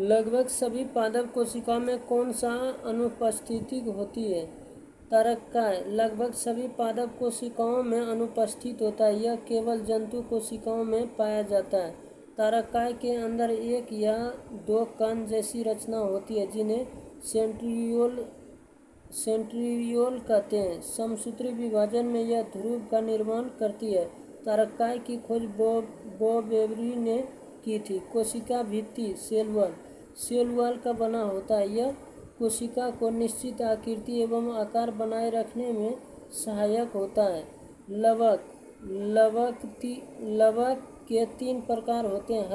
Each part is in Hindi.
लगभग सभी पादप कोशिकाओं में कौन सा अनुपस्थिति होती है? तारककाय लगभग सभी पादप कोशिकाओं में अनुपस्थित होता है। यह केवल जंतु कोशिकाओं में पाया जाता है। तारककाय के अंदर एक या दो कण जैसी रचना होती है जिन्हें सेंट्रियोल कहते हैं। समसूत्री विभाजन में यह ध्रुव का निर्माण करती है। तारककाय की खोज बोबेरी ने की थी। कोशिका भित्ति सेल वॉल का बना होता है। यह कोशिका को निश्चित आकृति एवं आकार बनाए रखने में सहायक होता है। लवक के 3 प्रकार होते हैं: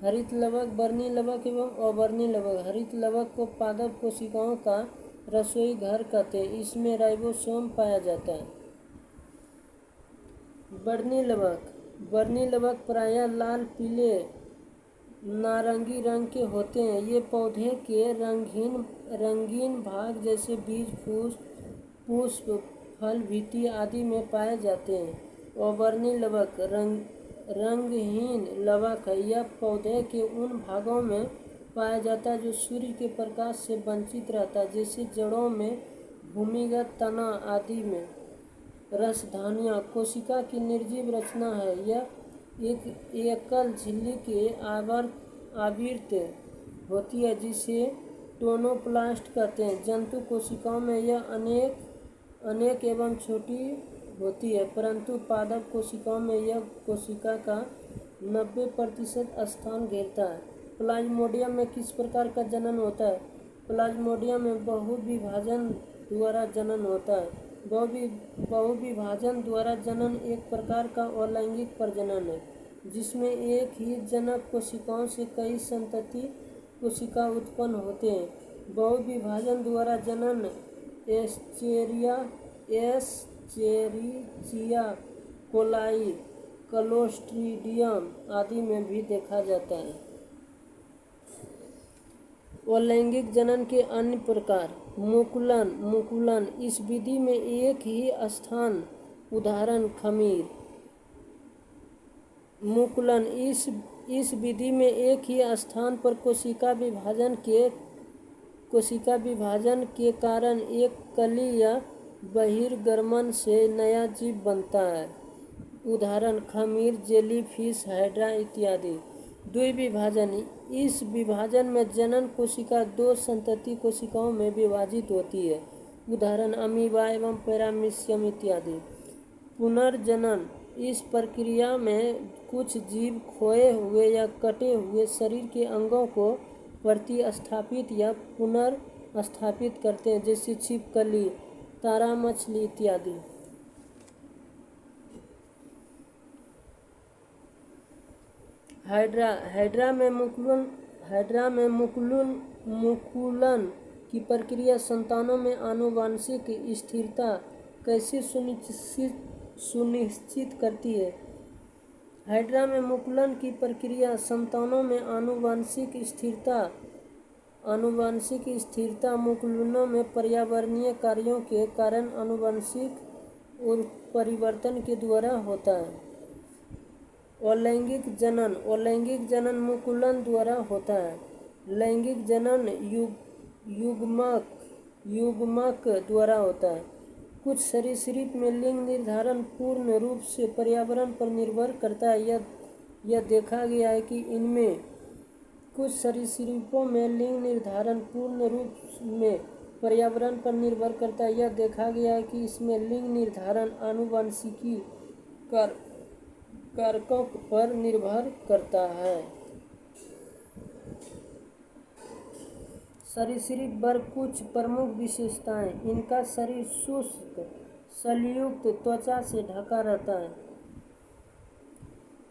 हरित लवक, वर्णी लवक एवं अवर्णी लवक। हरित लवक को पादप कोशिकाओं का रसोई घर कहते हैं। इसमें राइबोसोम पाया जाता है। वर्णी लवक प्रायः लाल, पीले, नारंगी रंग के होते हैं। ये पौधे के रंगीन भाग जैसे बीज, पुष्प, फल, भित्ति आदि में पाए जाते हैं। अवर्णी लवक रंगहीन लवक है। यह पौधे के उन भागों में पाया जाता है जो सूर्य के प्रकाश से वंचित रहता है, जैसे जड़ों में, भूमिगत तना आदि में। रसधानियाँ कोशिका की निर्जीव रचना है। यह एक एकल झिल्ली के आवृत होती है जिसे टोनोप्लास्ट कहते हैं। जंतु कोशिकाओं में यह अनेक एवं छोटी होती है, परंतु पादप कोशिकाओं में यह कोशिका का 90% स्थान घेरता है। प्लाज्मोडियम में किस प्रकार का जनन होता है? प्लाज्मोडियम में बहुविभाजन द्वारा जनन होता है। बहुविभाजन द्वारा जनन एक प्रकार का अलैंगिक प्रजनन है, जिसमें एक ही जनक कोशिकाओं से कई संतति कोशिका उत्पन्न होते हैं। बहुविभाजन द्वारा जनन एस्चेरिचिया कोलाई, क्लोस्ट्रीडियम आदि में भी देखा जाता है। अलैंगिक जनन के अन्य प्रकार: मुकुलन इस विधि में एक ही स्थान, उदाहरण खमीर। मुकुलन इस विधि में एक ही स्थान पर कोशिका विभाजन के कारण एक कली या बहिर्गमन से नया जीव बनता है। उदाहरण खमीर, जेलीफिश, हाइड्रा इत्यादि। द्विविभाजन इस विभाजन में जनन कोशिका 2 संतति कोशिकाओं में विभाजित होती है। उदाहरण अमीबा एवं पैरामीशियम इत्यादि। पुनर्जनन इस प्रक्रिया में कुछ जीव खोए हुए या कटे हुए शरीर के अंगों को प्रतिस्थापित या पुनर्स्थापित करते हैं, जैसे छिपकली, तारा मछली इत्यादि। हाइड्रा में मुकुलन की प्रक्रिया संतानों में आनुवंशिक स्थिरता कैसे सुनिश्चित करती है? हाइड्रा में मुकुलन की प्रक्रिया संतानों में आनुवंशिक स्थिरता मुकुलनों में पर्यावरणीय कार्यों के कारण आनुवंशिक परिवर्तन के द्वारा होता है। अलैंगिक जनन मुकुलन द्वारा होता है। लैंगिक जनन युग्मक द्वारा होता है। कुछ सरीसृप में लिंग निर्धारण पूर्ण रूप से पर्यावरण पर निर्भर करता है। यह देखा गया है कि इनमें कुछ सरीसृपों में लिंग निर्धारण पूर्ण रूप में पर्यावरण पर निर्भर करता है। यह देखा गया है कि इसमें लिंग निर्धारण आनुवंशिकी कारकों पर निर्भर करता है। सरीसृप वर्ग कुछ प्रमुख विशेषताएं: इनका शरीर शुष्क शल्ययुक्त त्वचा से ढका रहता है।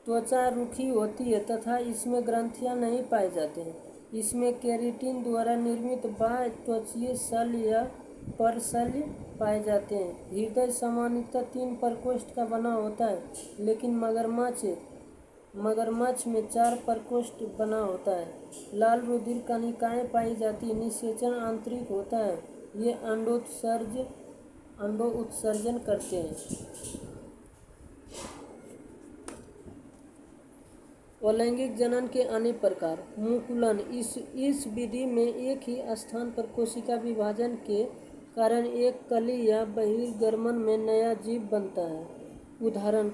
त्वचा रूखी होती है तथा इसमें ग्रंथियां नहीं पाए जाते हैं। इसमें केराटिन द्वारा निर्मित बाह्य त्वचीय शल्य या परशल्य पाए जाते हैं। हृदय सामान्यतः 3 प्रकोष्ठ का बना होता है, लेकिन मगरमच्छ में 4 प्रकोष्ठ बना होता है। लाल रुधिर कणिकाएं पाई जाती है। निषेचन आंतरिक होता है। ये अंडो उत्सर्जन करते हैं। अलैंगिक जनन के अन्य प्रकार। मुकुलन, इस विधि में एक ही स्थान पर कोशिका विभाजन के कारण एक कली या बहिर्गमन में नया जीव बनता है। उदाहरण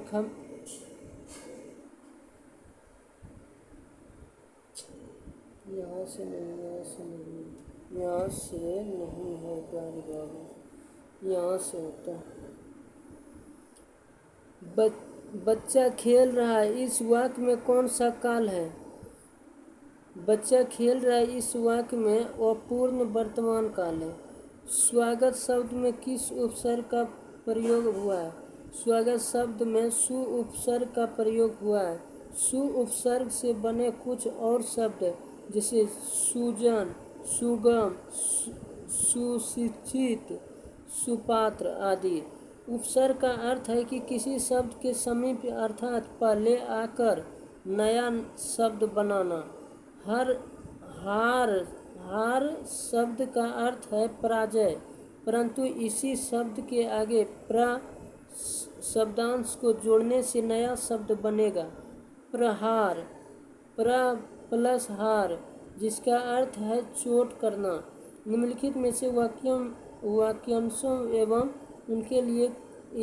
यहाँ से नहीं है प्यारे बाबू, यहाँ से होता है। बच्चा खेल रहा है, इस वाक्य में कौन सा काल है? बच्चा खेल रहा है इस वाक्य में अपूर्ण वर्तमान काल है। स्वागत शब्द में किस उपसर्ग का प्रयोग हुआ है? स्वागत शब्द में सु उपसर्ग का प्रयोग हुआ है। सु उपसर्ग से बने कुछ और शब्द जैसे सुजन, सुगम, सुशिक्षित, सुपात्र आदि। उपसर्ग का अर्थ है कि किसी शब्द के समीप अर्थात पहले आकर नया शब्द बनाना। हार शब्द का अर्थ है पराजय, परंतु इसी शब्द के आगे प्र शब्दांश को जोड़ने से नया शब्द बनेगा प्रहार, प्लस हार, जिसका अर्थ है चोट करना। निम्नलिखित में से वाक्यांशों एवं उनके लिए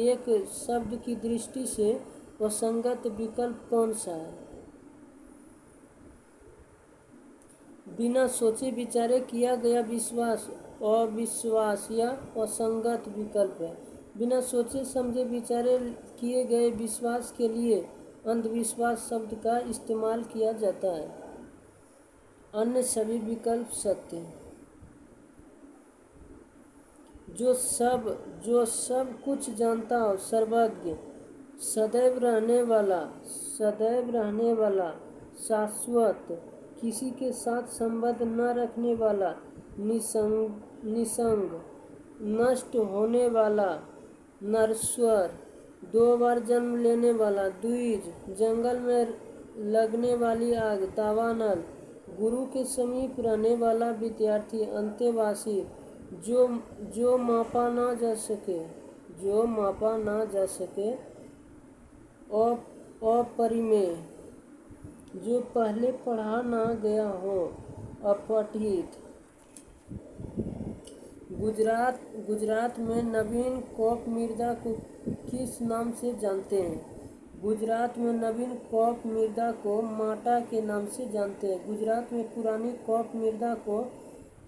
एक शब्द की दृष्टि से असंगत विकल्प कौन सा है? बिना सोचे विचारे किया गया विश्वास अविश्वास या असंगत विकल्प है। बिना सोचे समझे विचारे किए गए विश्वास के लिए अंधविश्वास शब्द का इस्तेमाल किया जाता है। अन्य सभी विकल्प सत्य हैं। जो सब कुछ जानता हो, सर्वज्ञ, सदैव रहने वाला, शाश्वत, किसी के साथ संबंध न रखने वाला, निसंग, नष्ट होने वाला, नश्वर, 2 बार जन्म लेने वाला, द्विज, जंगल में लगने वाली आग, दावानल, गुरु के समीप रहने वाला विद्यार्थी, अंतेवासी, जो मापा ना जा सके, अपरिमेय, जो पहले पढ़ा ना गया हो, अपठित। गुजरात में नवीन कॉप मिर्जा को किस नाम से जानते हैं? गुजरात में नवीन कॉप मिर्जा को माटा के नाम से जानते हैं। गुजरात में पुरानी कॉप मिर्जा को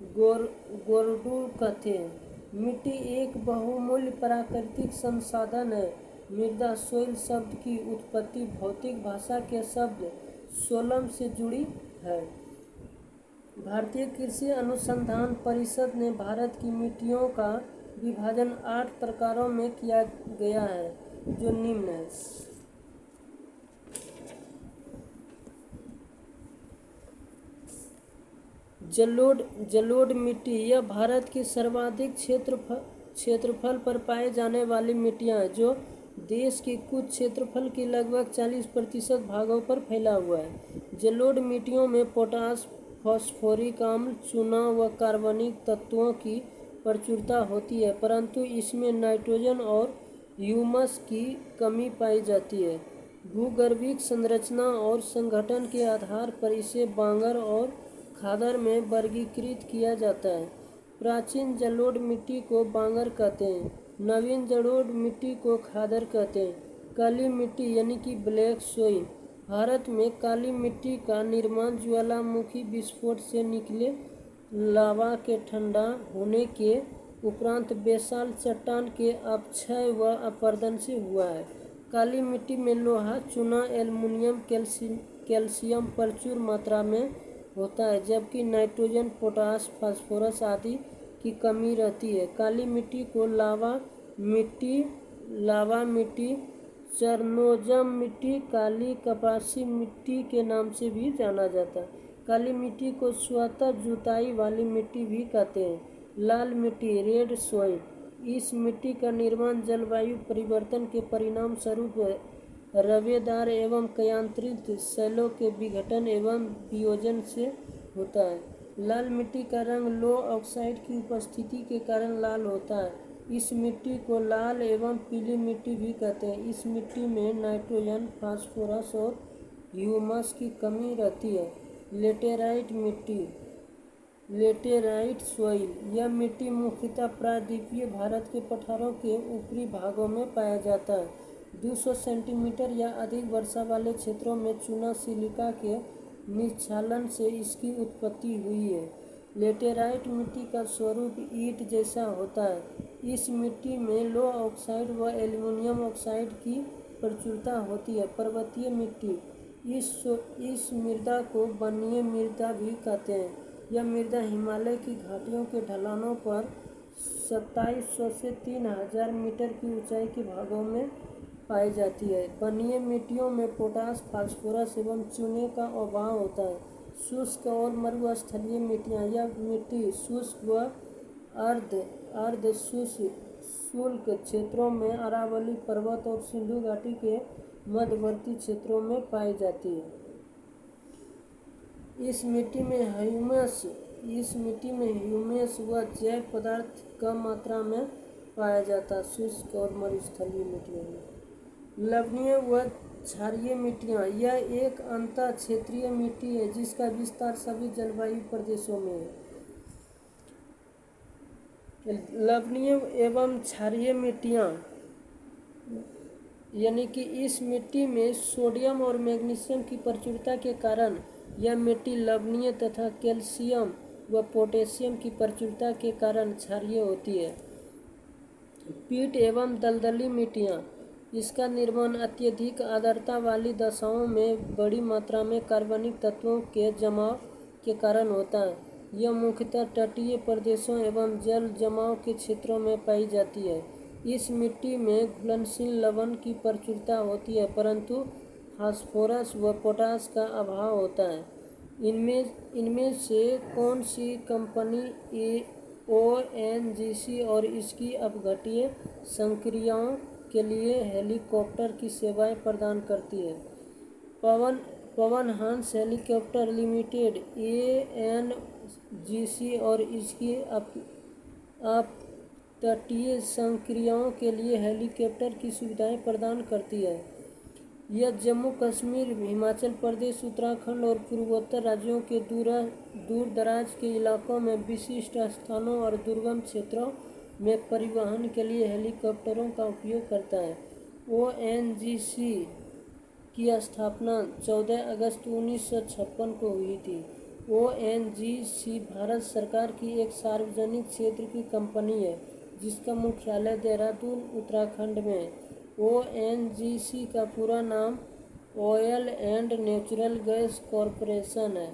गोरडू कहते हैं। मिट्टी एक बहुमूल्य प्राकृतिक संसाधन है। मृदा सोइल शब्द की उत्पत्ति भौतिक भाषा के शब्द सोलम से जुड़ी है। भारतीय कृषि अनुसंधान परिषद ने भारत की मिट्टियों का विभाजन 8 प्रकारों में किया गया है, जो निम्न है। जलोढ़ मिट्टी, यह भारत के सर्वाधिक क्षेत्रफल पर पाए जाने वाली मिट्टियाँ हैं, जो देश के कुल क्षेत्रफल के लगभग 40% भागों पर फैला हुआ है। जलोढ़ मिट्टियों में पोटाश, फास्फोरिक अम्ल, चूना व कार्बनिक तत्वों की प्रचुरता होती है, परंतु इसमें नाइट्रोजन और ह्यूमस की कमी पाई जाती है। भूगर्भिक संरचना और संगठन के आधार पर इसे बांगर और खादर में वर्गीकृत किया जाता है। प्राचीन जलोढ़ मिट्टी को बांगर कहते हैं, नवीन जलोढ़ मिट्टी को खादर कहते हैं। काली मिट्टी यानी कि ब्लैक सोइल, भारत में काली मिट्टी का निर्माण ज्वालामुखी विस्फोट से निकले लावा के ठंडा होने के उपरांत बेसाल्ट चट्टान के अपक्षय व अपरदन से हुआ है। काली मिट्टी में लोहा, चूना, एल्युमिनियम, कैल्शियम प्रचुर मात्रा में होता है, जबकि नाइट्रोजन, पोटाश, फास्फोरस आदि की कमी रहती है। काली मिट्टी को लावा मिट्टी, चरनोजम मिट्टी, काली कपासी मिट्टी के नाम से भी जाना जाता है। काली मिट्टी को स्वतः जुताई वाली मिट्टी भी कहते हैं। लाल मिट्टी, रेड सॉइल, इस मिट्टी का निर्माण जलवायु परिवर्तन के परिणाम स्वरूप रवेदार एवं कयांत्रित शैलों के विघटन एवं वियोजन से होता है। लाल मिट्टी का रंग लो ऑक्साइड की उपस्थिति के कारण लाल होता है। इस मिट्टी को लाल एवं पीली मिट्टी भी कहते हैं। इस मिट्टी में नाइट्रोजन, फास्फोरस और ह्यूमस की कमी रहती है। लेटेराइट मिट्टी, लेटेराइट सॉइल, यह मिट्टी मुख्यतः प्रायद्वीपीय भारत के पठारों के ऊपरी भागों में पाया जाता है। 200 सेंटीमीटर या अधिक वर्षा वाले क्षेत्रों में चूना सिलिका के निस्खलन से इसकी उत्पत्ति हुई है। लेटेराइट मिट्टी का स्वरूप ईंट जैसा होता है। इस मिट्टी में लोह ऑक्साइड व एल्युमिनियम ऑक्साइड की प्रचुरता होती है। पर्वतीय मिट्टी, इस मृदा को वनीय मृदा भी कहते हैं। यह मृदा हिमालय की घाटियों के ढलानों पर 2700 से 3000 मीटर की ऊंचाई के भागों में पाई जाती है। वनीय मिट्टियों में पोटास, फास्फोरस एवं चूने का अभाव होता है। शुष्क और मरुस्थलीय मिट्टियाँ, यह मिट्टी शुष्क व अर्ध शुष्क क्षेत्रों में अरावली पर्वत और सिंधु घाटी के मध्यवर्ती क्षेत्रों में पाई जाती है। इस मिट्टी में ह्यूमस व जैव पदार्थ कम मात्रा में पाया जाता है। शुष्क और मरुस्थलीय मिट्टियों में लवणीय व क्षारीय मिट्टियाँ, यह एक अंतर क्षेत्रीय मिट्टी है जिसका विस्तार सभी जलवायु प्रदेशों में है। लवणीय एवं क्षारीय मिट्टियाँ यानी कि इस मिट्टी में सोडियम और मैग्नीशियम की प्रचुरता के कारण यह मिट्टी लवणीय तथा कैल्शियम व पोटेशियम की प्रचुरता के कारण क्षारीय होती है। पीट एवं दलदली मिट्टियाँ, इसका निर्माण अत्यधिक आर्द्रता वाली दशाओं में बड़ी मात्रा में कार्बनिक तत्वों के जमाव के कारण होता है। यह मुख्यतः तटीय प्रदेशों एवं जल जमाव के क्षेत्रों में पाई जाती है। इस मिट्टी में घुलनशील लवण की प्रचुरता होती है परंतु फास्फोरस व पोटास का अभाव होता है। इनमें से कौन सी कंपनी ONGC और इसकी अपघट्य संक्रियाओं के लिए हेलीकॉप्टर की सेवाएं प्रदान करती है? Pawan Hans helicopter limited ANGC और इसकी अपतटीय संक्रियाओं के लिए हेलीकॉप्टर की सुविधाएं प्रदान करती है। यह जम्मू कश्मीर, हिमाचल प्रदेश, उत्तराखंड और पूर्वोत्तर राज्यों के दूर दराज के इलाकों में विशिष्ट स्थानों और दुर्गम क्षेत्रों में परिवहन के लिए हेलीकॉप्टरों का उपयोग करता है। ONGC की स्थापना 14 अगस्त 1956 को हुई थी। ONGC भारत सरकार की एक सार्वजनिक क्षेत्र की कंपनी है जिसका मुख्यालय देहरादून, उत्तराखंड में है। ONGC का पूरा नाम oil and natural gas corporation है।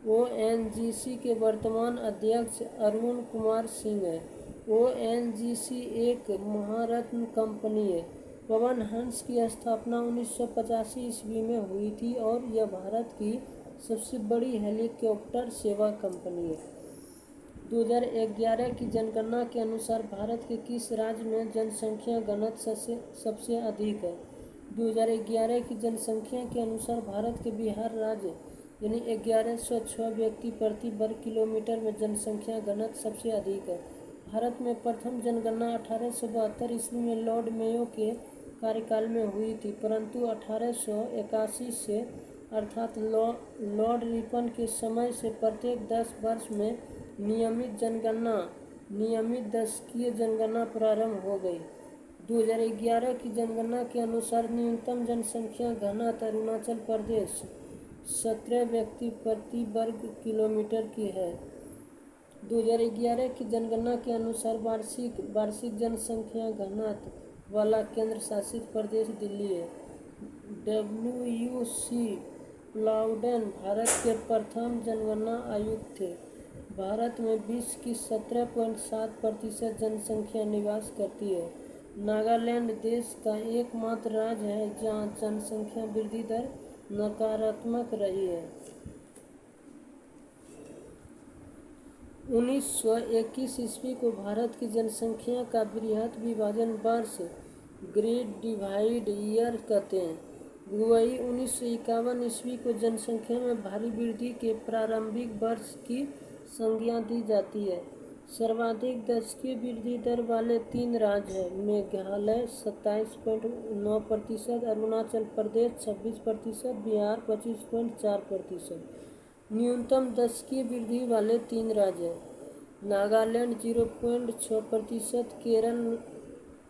ONGC के वर्तमान अध्यक्ष अरुण कुमार सिंह है। ONGC एक महारत्न कंपनी है। पवन हंस की स्थापना 1985 ईस्वी में हुई थी और यह भारत की सबसे बड़ी हेलीकॉप्टर सेवा कंपनी है। 2011 की जनगणना के अनुसार भारत के किस राज्य में जनसंख्या घनत्व सबसे अधिक है? 2011 की जनसंख्या के अनुसार भारत के बिहार राज्य यानी 1106 व्यक्ति प्रति वर्ग किलोमीटर में जनसंख्या घनत्व सबसे अधिक है। भारत में प्रथम जनगणना 1872 ईस्वी में लॉर्ड मेयो के कार्यकाल में हुई थी परंतु 1881 से अर्थात लॉर्ड रिपन के समय से प्रत्येक 10 वर्ष में नियमित दशकीय जनगणना प्रारंभ हो गई। 2011 की जनगणना के अनुसार न्यूनतम जनसंख्या घनत्व अरुणाचल प्रदेश 17 व्यक्ति प्रति वर्ग किलोमीटर की है। 2011 की जनगणना के अनुसार वार्षिक जनसंख्या घनत्व वाला केंद्र शासित प्रदेश दिल्ली है। WUC प्लाउडेन भारत के प्रथम जनगणना आयुक्त थे। भारत में विश्व की 17.7% जनसंख्या निवास करती है। नागालैंड देश का एकमात्र राज्य है जहां जनसंख्या वृद्धि दर नकारात्मक रही है। 1921 ईस्वी को भारत की जनसंख्या का बृहत विभाजन वर्ष ग्रेट डिवाइड ईयर कहते हैं। वही 1951 ईस्वी को जनसंख्या में भारी वृद्धि के प्रारंभिक वर्ष की संज्ञा दी जाती है। सर्वाधिक दशकीय वृद्धि दर वाले 3 राज्य हैं मेघालय 27.9%, अरुणाचल प्रदेश 26%, बिहार 25.4%। न्यूनतम दशकीय वृद्धि वाले 3 राज्य हैं नागालैंड 0.6%, केरल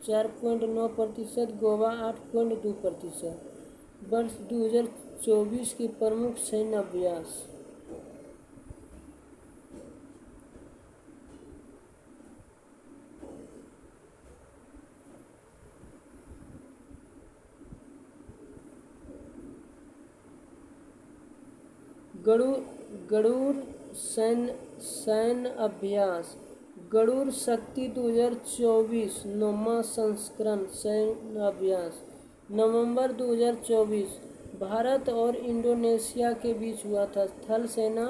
4.9%, गोवा 8.2%। वर्ष 2024 के प्रमुख सैन्य अभ्यास। गरुड़ सैन्य अभ्यास। गरुड़ शक्ति 2024 9वां संस्करण सैन्य अभ्यास नवंबर 2024 भारत और इंडोनेशिया के बीच हुआ था। थल सेना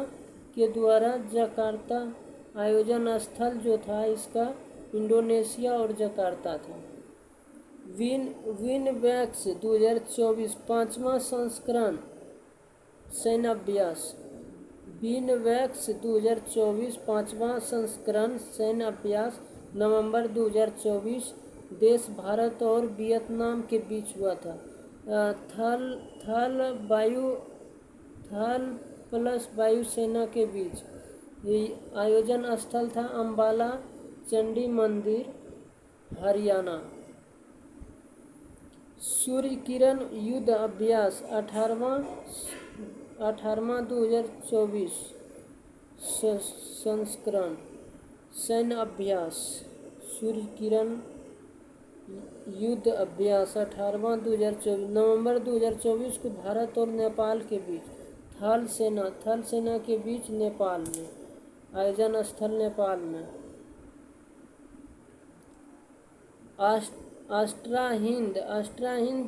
के द्वारा जकार्ता आयोजन स्थल जो था इसका इंडोनेशिया और जकार्ता था। विनवैक्स 2024 5वां संस्करण सैन्य अभ्यास। विनवैक्स 2024 5वां संस्करण सैन्य अभ्यास नवंबर 2024 देश भारत और वियतनाम के बीच हुआ था। थल प्लस वायुसेना के बीच। ये आयोजन स्थल था अंबाला चंडी मंदिर हरियाणा। सूर्य किरण युद्ध अभ्यास 18वां 2024 संस्करण सैन्य अभ्यास। सूर्य किरण युद्ध अभ्यास 18वां 2024 नवंबर 2024 को भारत और नेपाल के बीच। थल सेना के बीच नेपाल में। आयोजन स्थल नेपाल में। अस्ट्रा हिंद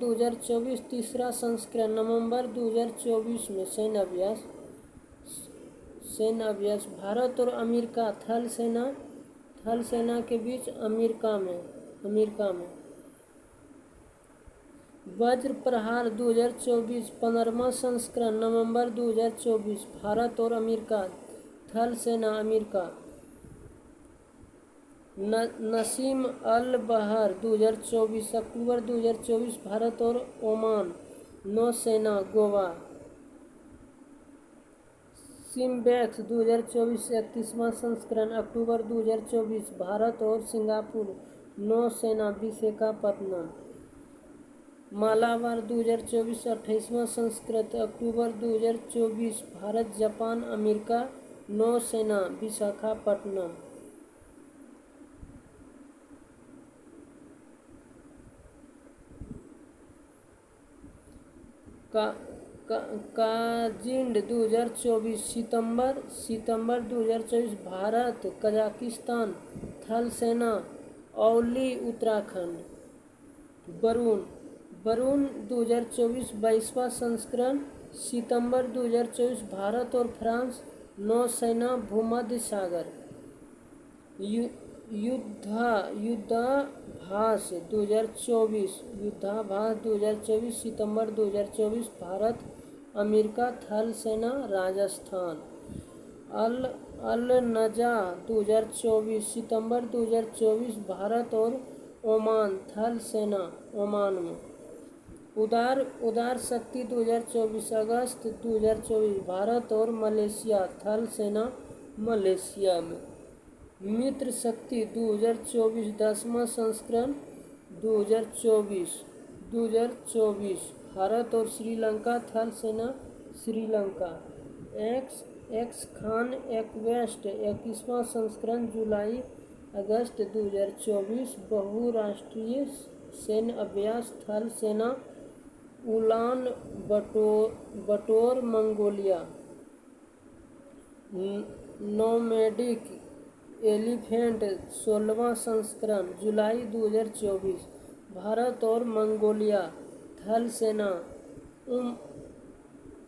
2024 तीसरा संस्करण नवंबर 2024 में सैन्य अभ्यास। भारत और अमेरिका थल सेना के बीच अमेरिका में। वज्र प्रहार 2024 15वां संस्करण नवंबर 2024 भारत और अमेरिका थल सेना अमेरिका। नसीम अल बहर 2024 अक्टूबर 2024 भारत और ओमान नौसेना गोवा। सिम्बैक्स 2024 31वां संस्करण अक्टूबर 2024 भारत और सिंगापुर नौसेना विशाखापत्तनम। मालाबार 2024 28वां संस्करण अक्टूबर 2024 भारत जापान अमेरिका नौसेना विशाखापत्तनम। काजिंड 2024 सितंबर 2024 भारत कजाकिस्तान थल सेना औली उत्तराखंड। वरुण 2024 22वां संस्करण सितंबर 2024 भारत और फ्रांस नौसेना भूमध्य सागर। युद्धाभास 2024 सितंबर 2024 भारत अमेरिका थल सेना राजस्थान। अल नजा 2024 सितंबर 2024 भारत और ओमान थल सेना ओमान में। उदार शक्ति 2024 अगस्त 2024 भारत और मलेशिया थल सेना मलेशिया में। मित्र शक्ति 2024 10वां संस्करण 2024 भारत और श्रीलंका थल सेना श्रीलंका। एक्स खान एक्वेस्ट 21वां संस्करण जुलाई अगस्त 2024 बहुराष्ट्रीय सैन्य अभ्यास थल सेना उलान बटोर मंगोलिया। नोमैडिक एलिफेंट 16वां संस्करण जुलाई 2024 भारत और मंगोलिया थल सेना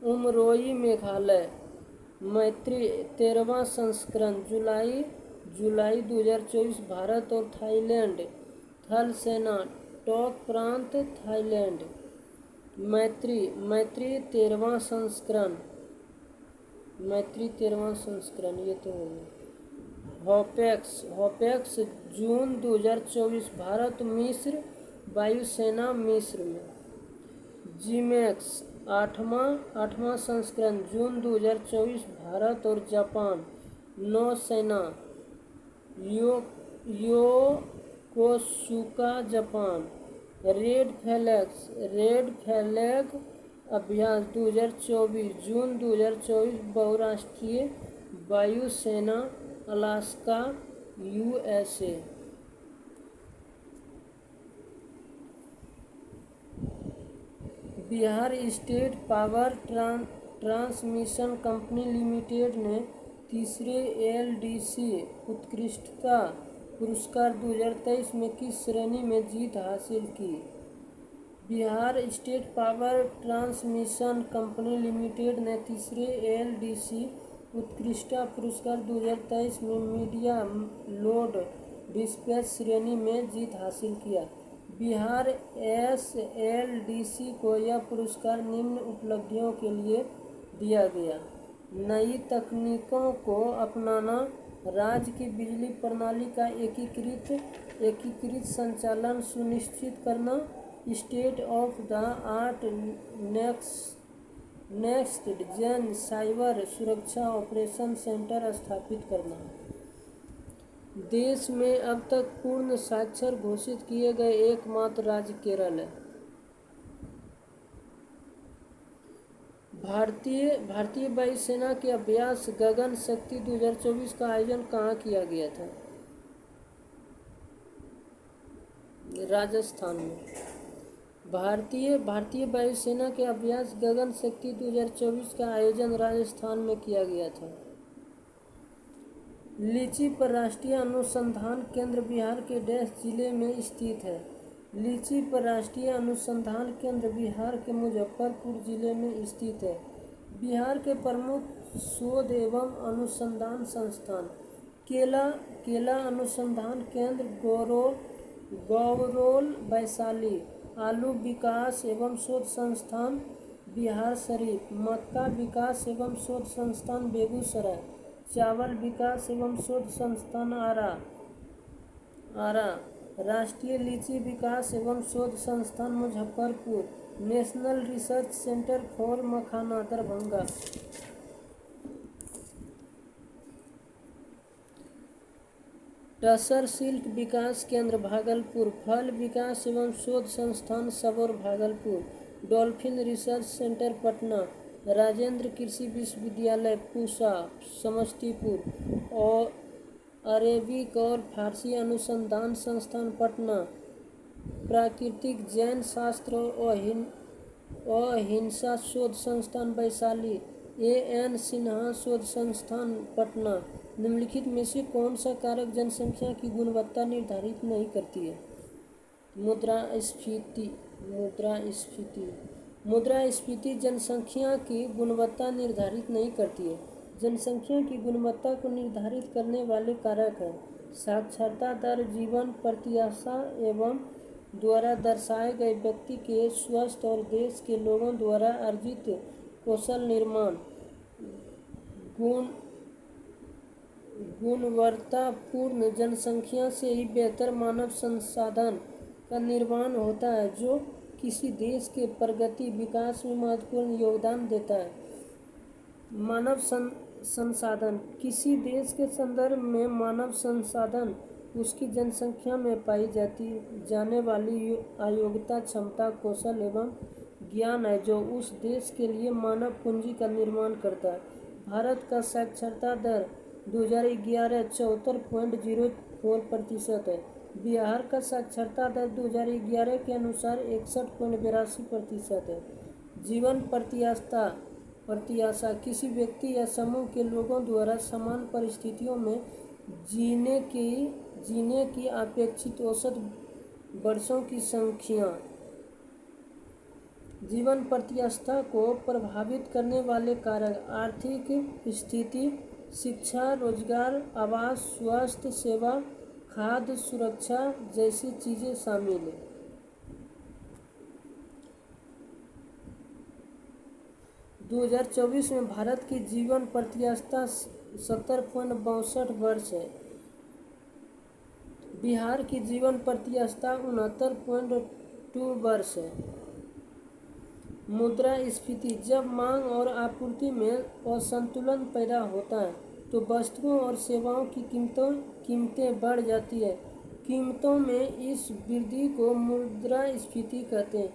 उमरोई मेघालय। मैत्री 13वां संस्करण जुलाई 2024 भारत और थाईलैंड थल सेना टॉक प्रांत थाईलैंड। मैत्री 13वां संस्करण ये तो हो गया। होपेक्स जून 2024 भारत मिस्र वायुसेना मिस्र में। जीमैक्स आठवां संस्करण जून 2024 भारत और जापान नौसेना योकोसुका जापान। रेड फ्लैग अभ्यास 2024 जून 2024 बहुराष्ट्रीय वायुसेना Alaska USA। Bihar state power transmission company limited ने तीसरे LDC उत्कृष्टता पुरस्कार 2023 में किस श्रेणी में जीत हासिल की? Bihar state power transmission company limited ने तीसरे LDC उत्कृष्टता पुरस्कार 2023 में मीडिया लोड डिस्पैच श्रेणी में जीत हासिल किया। बिहार SLDC को यह पुरस्कार निम्न उपलब्धियों के लिए दिया गया: नई तकनीकों को अपनाना, राज्य की बिजली प्रणाली का एकीकृत संचालन सुनिश्चित करना, state of the art next gen cyber सुरक्षा ऑपरेशन सेंटर स्थापित करना। देश में अब तक पूर्ण साक्षर घोषित किए गए एकमात्र राज्य केरल है। भारतीय वायुसेना के अभ्यास गगन शक्ति 2024 का आयोजन कहाँ किया गया था? राजस्थान में। भारतीय वायुसेना के अभ्यास गगन शक्ति 2024 का आयोजन राजस्थान में किया गया था। लीची पर राष्ट्रीय अनुसंधान केंद्र बिहार के डैश जिले में स्थित है? लीची पर राष्ट्रीय अनुसंधान केंद्र बिहार के मुजफ्फरपुर जिले में स्थित है। बिहार के प्रमुख शोध एवं अनुसंधान संस्थान: केला अनुसंधान केंद्र गौरोल वैशाली, आलू विकास एवं शोध संस्थान बिहार शरीफ, मक्का विकास एवं शोध संस्थान बेगूसराय, चावल विकास एवं शोध संस्थान आरा, राष्ट्रीय लीची विकास एवं शोध संस्थान Muzaffarpur, national research centre for makhana Darbhanga. Tussar silk विकास केंद्र भागलपुर, फल विकास एवं शोध संस्थान Sabour Bhagalpur, dolphin research centre Patna, Rajendra कृषि विश्वविद्यालय पूसा समस्तीपुर और अरेबिक और फारसी अनुसंधान संस्थान पटना, प्राकृतिक जैन शास्त्र और हिंसा शोध संस्थान वैशाली, AN सिन्हा शोध संस्थान पटना। निम्नलिखित में से कौन सा कारक जनसंख्या की गुणवत्ता निर्धारित नहीं करती है? मुद्रास्फीति जनसंख्या की गुणवत्ता निर्धारित नहीं करती है। जनसंख्या की गुणवत्ता को निर्धारित करने वाले कारक हैं साक्षरता दर, जीवन प्रत्याशा एवं द्वारा दर्शाए गए व्यक्ति के स्वास्थ्य और देश के लोगों द्वारा अर्जित कौशल निर्माण। गुणवत्तापूर्ण जनसंख्या से ही बेहतर मानव संसाधन का निर्माण होता है जो किसी देश के प्रगति विकास में महत्वपूर्ण योगदान देता है। मानव संसाधन: किसी देश के संदर्भ में मानव संसाधन उसकी जनसंख्या में पाई जाने वाली अयोग्यता, क्षमता, कौशल एवं ज्ञान है जो उस देश के लिए मानव पूंजी का निर्माण करता है। भारत का साक्षरता दर 2011 74.04% है। बिहार का साक्षरता दर 2011 के अनुसार 61.82% है। जीवन प्रत्याशा किसी व्यक्ति या समूह के लोगों द्वारा समान परिस्थितियों में जीने की अपेक्षित औसत वर्षों की संख्या। जीवन प्रत्याशा को प्रभावित करने वाले कारक: आर्थिक स्थिति, शिक्षा, रोजगार, आवास, स्वास्थ्य सेवा, खाद्य सुरक्षा जैसी चीजें शामिल हैं। 2024 में भारत की जीवन प्रत्याशा 70.62 वर्ष है। बिहार की जीवन प्रत्याशा 69.2 वर्ष है। मुद्रास्फीति: जब मांग और आपूर्ति में असंतुलन पैदा होता है तो वस्तुओं और सेवाओं की कीमतें बढ़ जाती है। कीमतों में इस वृद्धि को मुद्रास्फीति कहते हैं।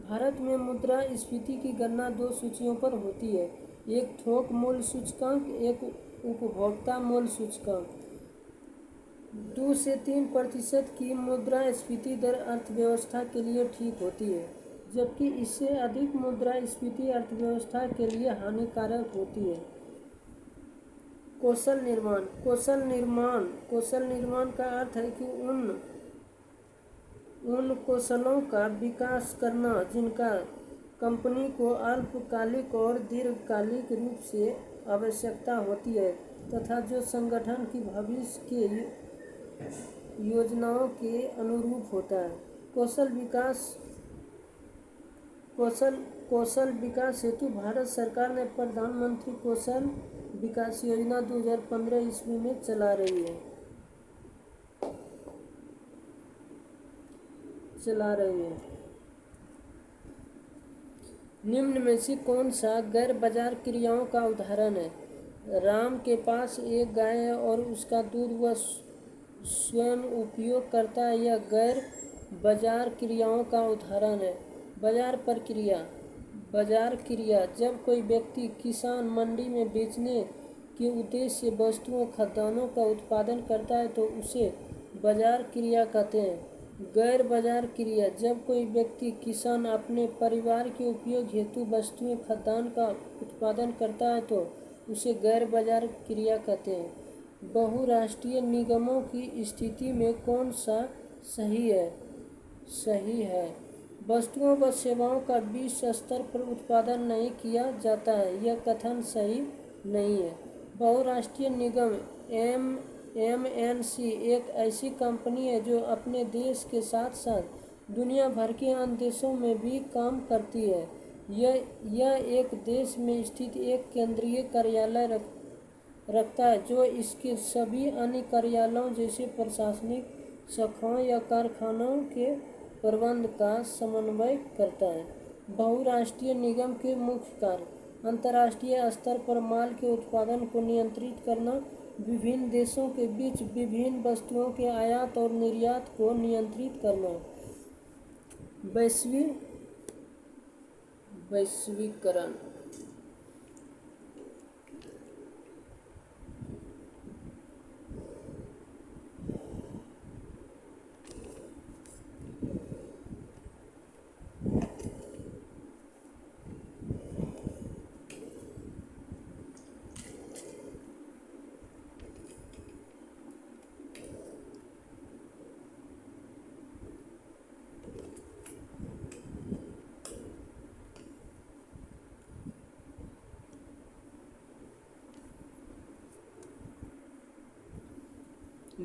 भारत में मुद्रास्फीति की गणना दो सूचियों पर होती है, एक थोक मूल्य सूचकांक, एक उपभोक्ता मूल्य सूचकांक। 2 से 3% की मुद्रास्फीति दर अर्थव्यवस्था के लिए ठीक होती है, जबकि इससे अधिक मुद्रास्फीति अर्थव्यवस्था के लिए हानिकारक होती है। कौशल निर्माण: कौशल निर्माण का अर्थ है कि उन कौशलों का विकास करना जिनका कंपनी को अल्पकालिक और दीर्घकालिक रूप से आवश्यकता होती है तथा जो संगठन की भविष्य के योजनाओं के अनुरूप होता है। कौशल विकास हेतु भारत सरकार ने प्रधानमंत्री कौशल विकास योजना 2015 ईस्वी में चला रही है। निम्न में से कौन सा गैर बाजार क्रियाओं का उदाहरण है? राम के पास एक गाय है और उसका दूध वह स्वयं उपयोग करता है, यह गैर बाजार क्रियाओं का उदाहरण है। बाजार क्रिया: जब कोई व्यक्ति किसान मंडी में बेचने के उद्देश्य से वस्तुओं खाद्यान्नों का उत्पादन करता है तो उसे बाजार क्रिया कहते हैं। गैर बाजार क्रिया: जब कोई व्यक्ति किसान अपने परिवार के उपयोग हेतु वस्तुएं खाद्यान्न का उत्पादन करता है तो उसे गैर बाजार क्रिया कहते हैं। बहुराष्ट्रीय निगमों की स्थिति में कौन सा सही है? वस्तुओं व सेवाओं का विश्व स्तर पर उत्पादन नहीं किया जाता है, यह कथन सही नहीं है। बहुराष्ट्रीय निगम MNC एक ऐसी कंपनी है जो अपने देश के साथ साथ दुनिया भर के अन्य देशों में भी काम करती है। यह एक देश में स्थित एक केंद्रीय कार्यालय रखता है जो इसके सभी अन्य कार्यालयों जैसे प्रशासनिक शाखाओं या कारखानों के प्रबंध का समन्वय करता है। बहुराष्ट्रीय निगम के मुख्य कार्य: अंतर्राष्ट्रीय स्तर पर माल के उत्पादन को नियंत्रित करना, विभिन्न देशों के बीच विभिन्न वस्तुओं के आयात और निर्यात को नियंत्रित करना। वैश्वीकरण: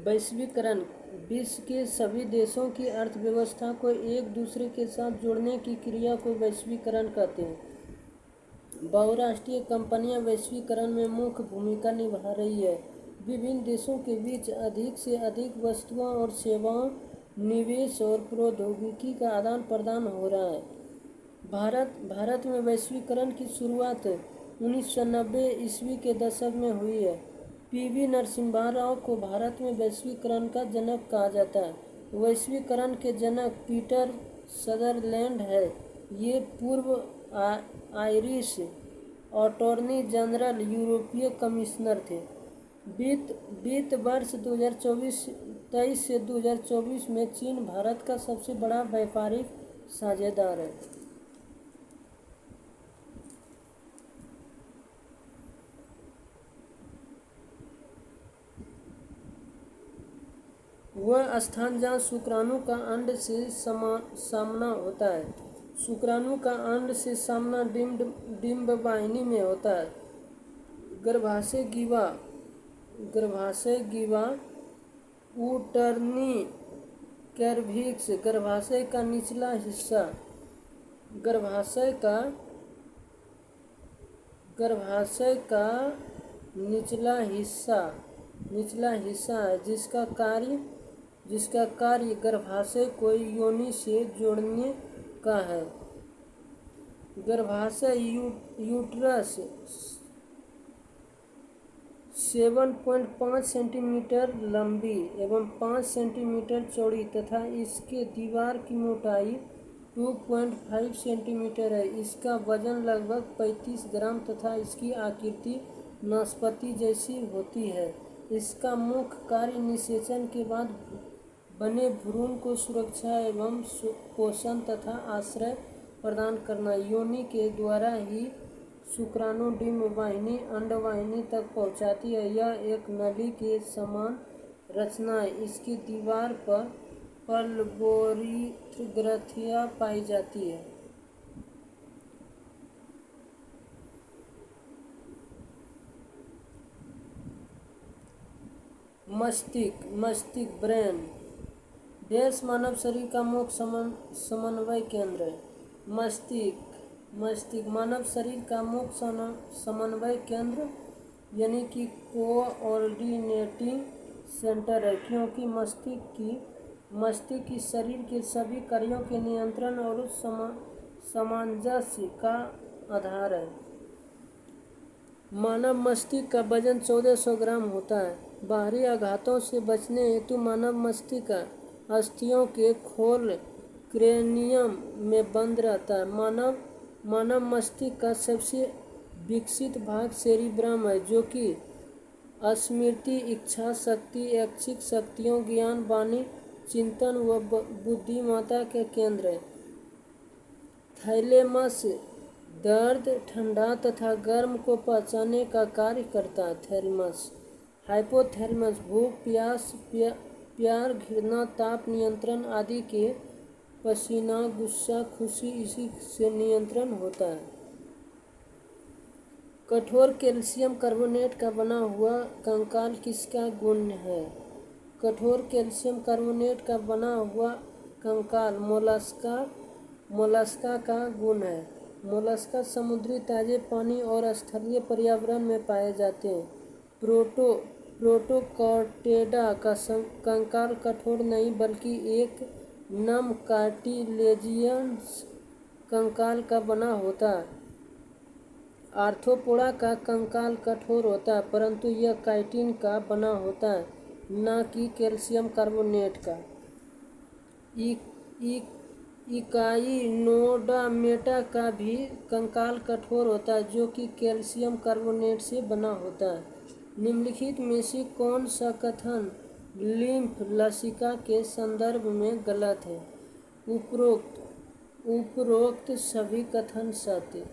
वैश्वीकरण विश्व के सभी देशों की अर्थव्यवस्था को एक दूसरे के साथ जोड़ने की क्रिया को वैश्वीकरण कहते हैं। बहुराष्ट्रीय कंपनियां वैश्वीकरण में मुख्य भूमिका निभा रही है। विभिन्न देशों के बीच अधिक से अधिक वस्तुओं और सेवाओं, निवेश और प्रौद्योगिकी का आदान प्रदान हो रहा है। भारत में वैश्वीकरण की शुरुआत 1990 ईस्वी के दशक में हुई है। PV नरसिम्हा राव को भारत में वैश्वीकरण का जनक कहा जाता है। वैश्वीकरण के जनक पीटर सदरलैंड है। ये पूर्व आयरिश अटॉर्नी जनरल यूरोपीय कमिश्नर थे। वित्त वर्ष 2023 से 2024 में चीन भारत का सबसे बड़ा व्यापारिक साझेदार है। वह स्थान जहाँ शुक्राणु का अंड से सामना होता है। शुक्राणु का अंड से सामना डिंब वाहिनी में होता है। गर्भाशय ग्रीवा उटरनी कैर्विक्स गर्भाशय का निचला हिस्सा। गर्भाशय का निचला हिस्सा है जिसका कार्य जिसका कार्य गर्भाशय को योनि से जोड़ने का है। गर्भाशय यूट्रस 7.5 सेंटीमीटर लंबी एवं 5 सेंटीमीटर चौड़ी तथा इसके दीवार की मोटाई 2.5 सेंटीमीटर है। इसका वजन लगभग 35 ग्राम तथा इसकी आकृति नाशपाती जैसी होती है। इसका मुख्य कार्य निषेचन के बाद बने भ्रूण को सुरक्षा एवं पोषण तथा आश्रय प्रदान करना। योनि के द्वारा ही शुक्राणु डिंब वाहिनी अंडवाहिनी तक पहुंचाती है। यह एक नली के समान रचना है। इसकी दीवार पर पल्बोरिथ ग्रंथियां पाई जाती है। मस्तिष्क ब्रेन देश मानव शरीर का मुख्य समन्वय केंद्र है। मस्तिष्क मानव शरीर का मुख्य समन्वय केंद्र यानी कि कोऑर्डिनेटिंग सेंटर है, क्योंकि मस्तिष्क की शरीर के सभी कार्यों के नियंत्रण और सामंजस्य का आधार है। मानव मस्तिष्क का वजन 1400 ग्राम होता है। बाहरी आघातों से बचने हेतु मानव मस्तिष्क अस्थियों के खोल क्रेनियम में बंद रहता है। मानव मस्तिष्क का सबसे विकसित भाग सेरिब्रम है, जो कि स्मृति, इच्छा शक्ति, ऐच्छिक शक्तियों, ज्ञान, वाणी, चिंतन व बुद्धिमत्ता के केंद्र है। थैलेमस दर्द, ठंडा तथा गर्म को पहचानने का कार्य करता है। थैलेमस हाइपोथैलेमस भूख, प्यास, प्यार, घृणा, ताप नियंत्रण आदि के पसीना, गुस्सा, खुशी इसी से नियंत्रण होता है। कठोर कैल्शियम कार्बोनेट का बना हुआ कंकाल किसका गुण है? कठोर कैल्शियम कार्बोनेट का बना हुआ कंकाल मोलस्का का गुण है। मोलस्का समुद्री, ताजे पानी और स्थलीय पर्यावरण में पाए जाते हैं। प्रोटोकॉर्टेडा का कंकाल कठोर नहीं बल्कि एक नम कार्टिलेजियस कंकाल का बना होता है। आर्थ्रोपोडा का कंकाल कठोर होता है, परंतु यह काइटिन का बना होता है, न कि कैल्शियम कार्बोनेट का। इकाइनोडर्मेटा का भी कंकाल कठोर होता है, जो कि कैल्शियम कार्बोनेट से बना होता है। निम्नलिखित में से कौन सा कथन लिम्फ लसिका के संदर्भ में गलत है? उपरोक्त सभी कथन सत्य।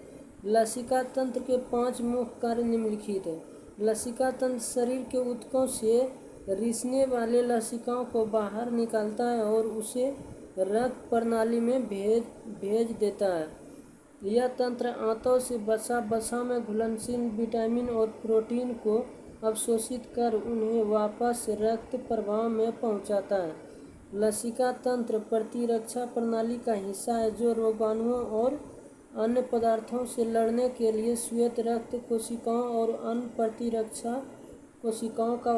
लसिका तंत्र के 5 मुख्य कार्य निम्नलिखित है। लसिका तंत्र शरीर के ऊतकों से रिसने वाले लसिकाओं को बाहर निकालता है और उसे रक्त प्रणाली में भेज देता है। यह तंत्र आंतों से वसा में घुलनशील विटामिन और प्रोटीन को अवशोषित कर उन्हें वापस रक्त प्रवाह में पहुंचाता है। लसिका तंत्र प्रतिरक्षा प्रणाली का हिस्सा है, जो रोगाणुओं और अन्य पदार्थों से लड़ने के लिए श्वेत रक्त कोशिकाओं और अन्य प्रतिरक्षा कोशिकाओं का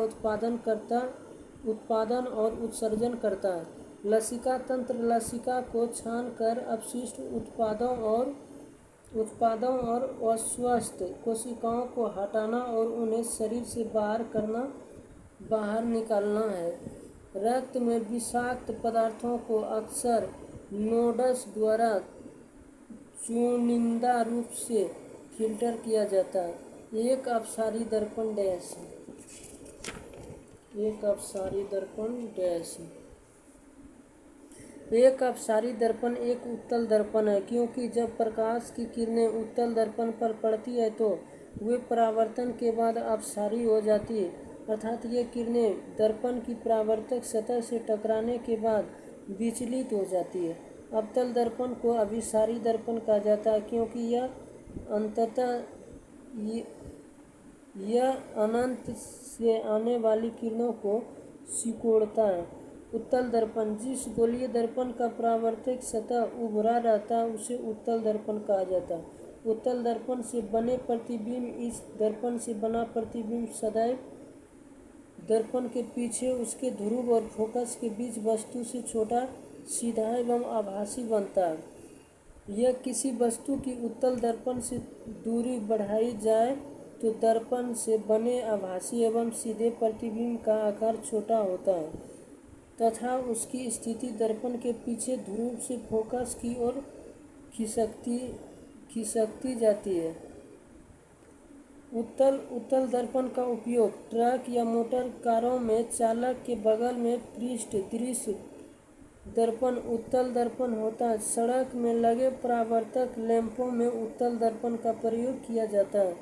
उत्पादन और उत्सर्जन करता है। लसिका तंत्र लसिका को छानकर अपशिष्ट उत्पादों और अस्वस्थ कोशिकाओं को हटाना और उन्हें शरीर से बाहर निकालना है। रक्त में विषाक्त पदार्थों को अक्सर नोड्स द्वारा चुनिंदा रूप से फिल्टर किया जाता है। एक अपसारी दर्पण डैश है। एक अपसारी दर्पण एक उत्तल दर्पण है, क्योंकि जब प्रकाश की किरणें उत्तल दर्पण पर पड़ती है तो वे परावर्तन के बाद अपसारी हो जाती है, अर्थात ये किरणें दर्पण की परावर्तक सतह से टकराने के बाद विचलित हो जाती है। अवतल दर्पण को अभिसारी दर्पण कहा जाता है, क्योंकि यह अनंत से आने वाली किरणों को सिकोड़ता है। उत्तल दर्पण जिस गोलीय दर्पण का परावर्तक सतह उभरा रहता है उसे उत्तल दर्पण कहा जाता है। उत्तल दर्पण से बने प्रतिबिंब इस दर्पण से बना प्रतिबिंब सदैव दर्पण के पीछे उसके ध्रुव और फोकस के बीच वस्तु से छोटा, सीधा एवं आभासी बनता है। यह किसी वस्तु की उत्तल दर्पण से दूरी बढ़ाई जाए तो दर्पण से बने आभासी एवं सीधे प्रतिबिंब का आकार छोटा होता है तथा उसकी स्थिति दर्पण के पीछे ध्रुव से फोकस की ओर खिसकती जाती है। उत्तल दर्पण का उपयोग ट्रक या मोटर कारों में चालक के बगल में पृष्ठ दृश्य दर्पण उत्तल दर्पण होता है। सड़क में लगे परावर्तक लैंपों में उत्तल दर्पण का प्रयोग किया जाता है।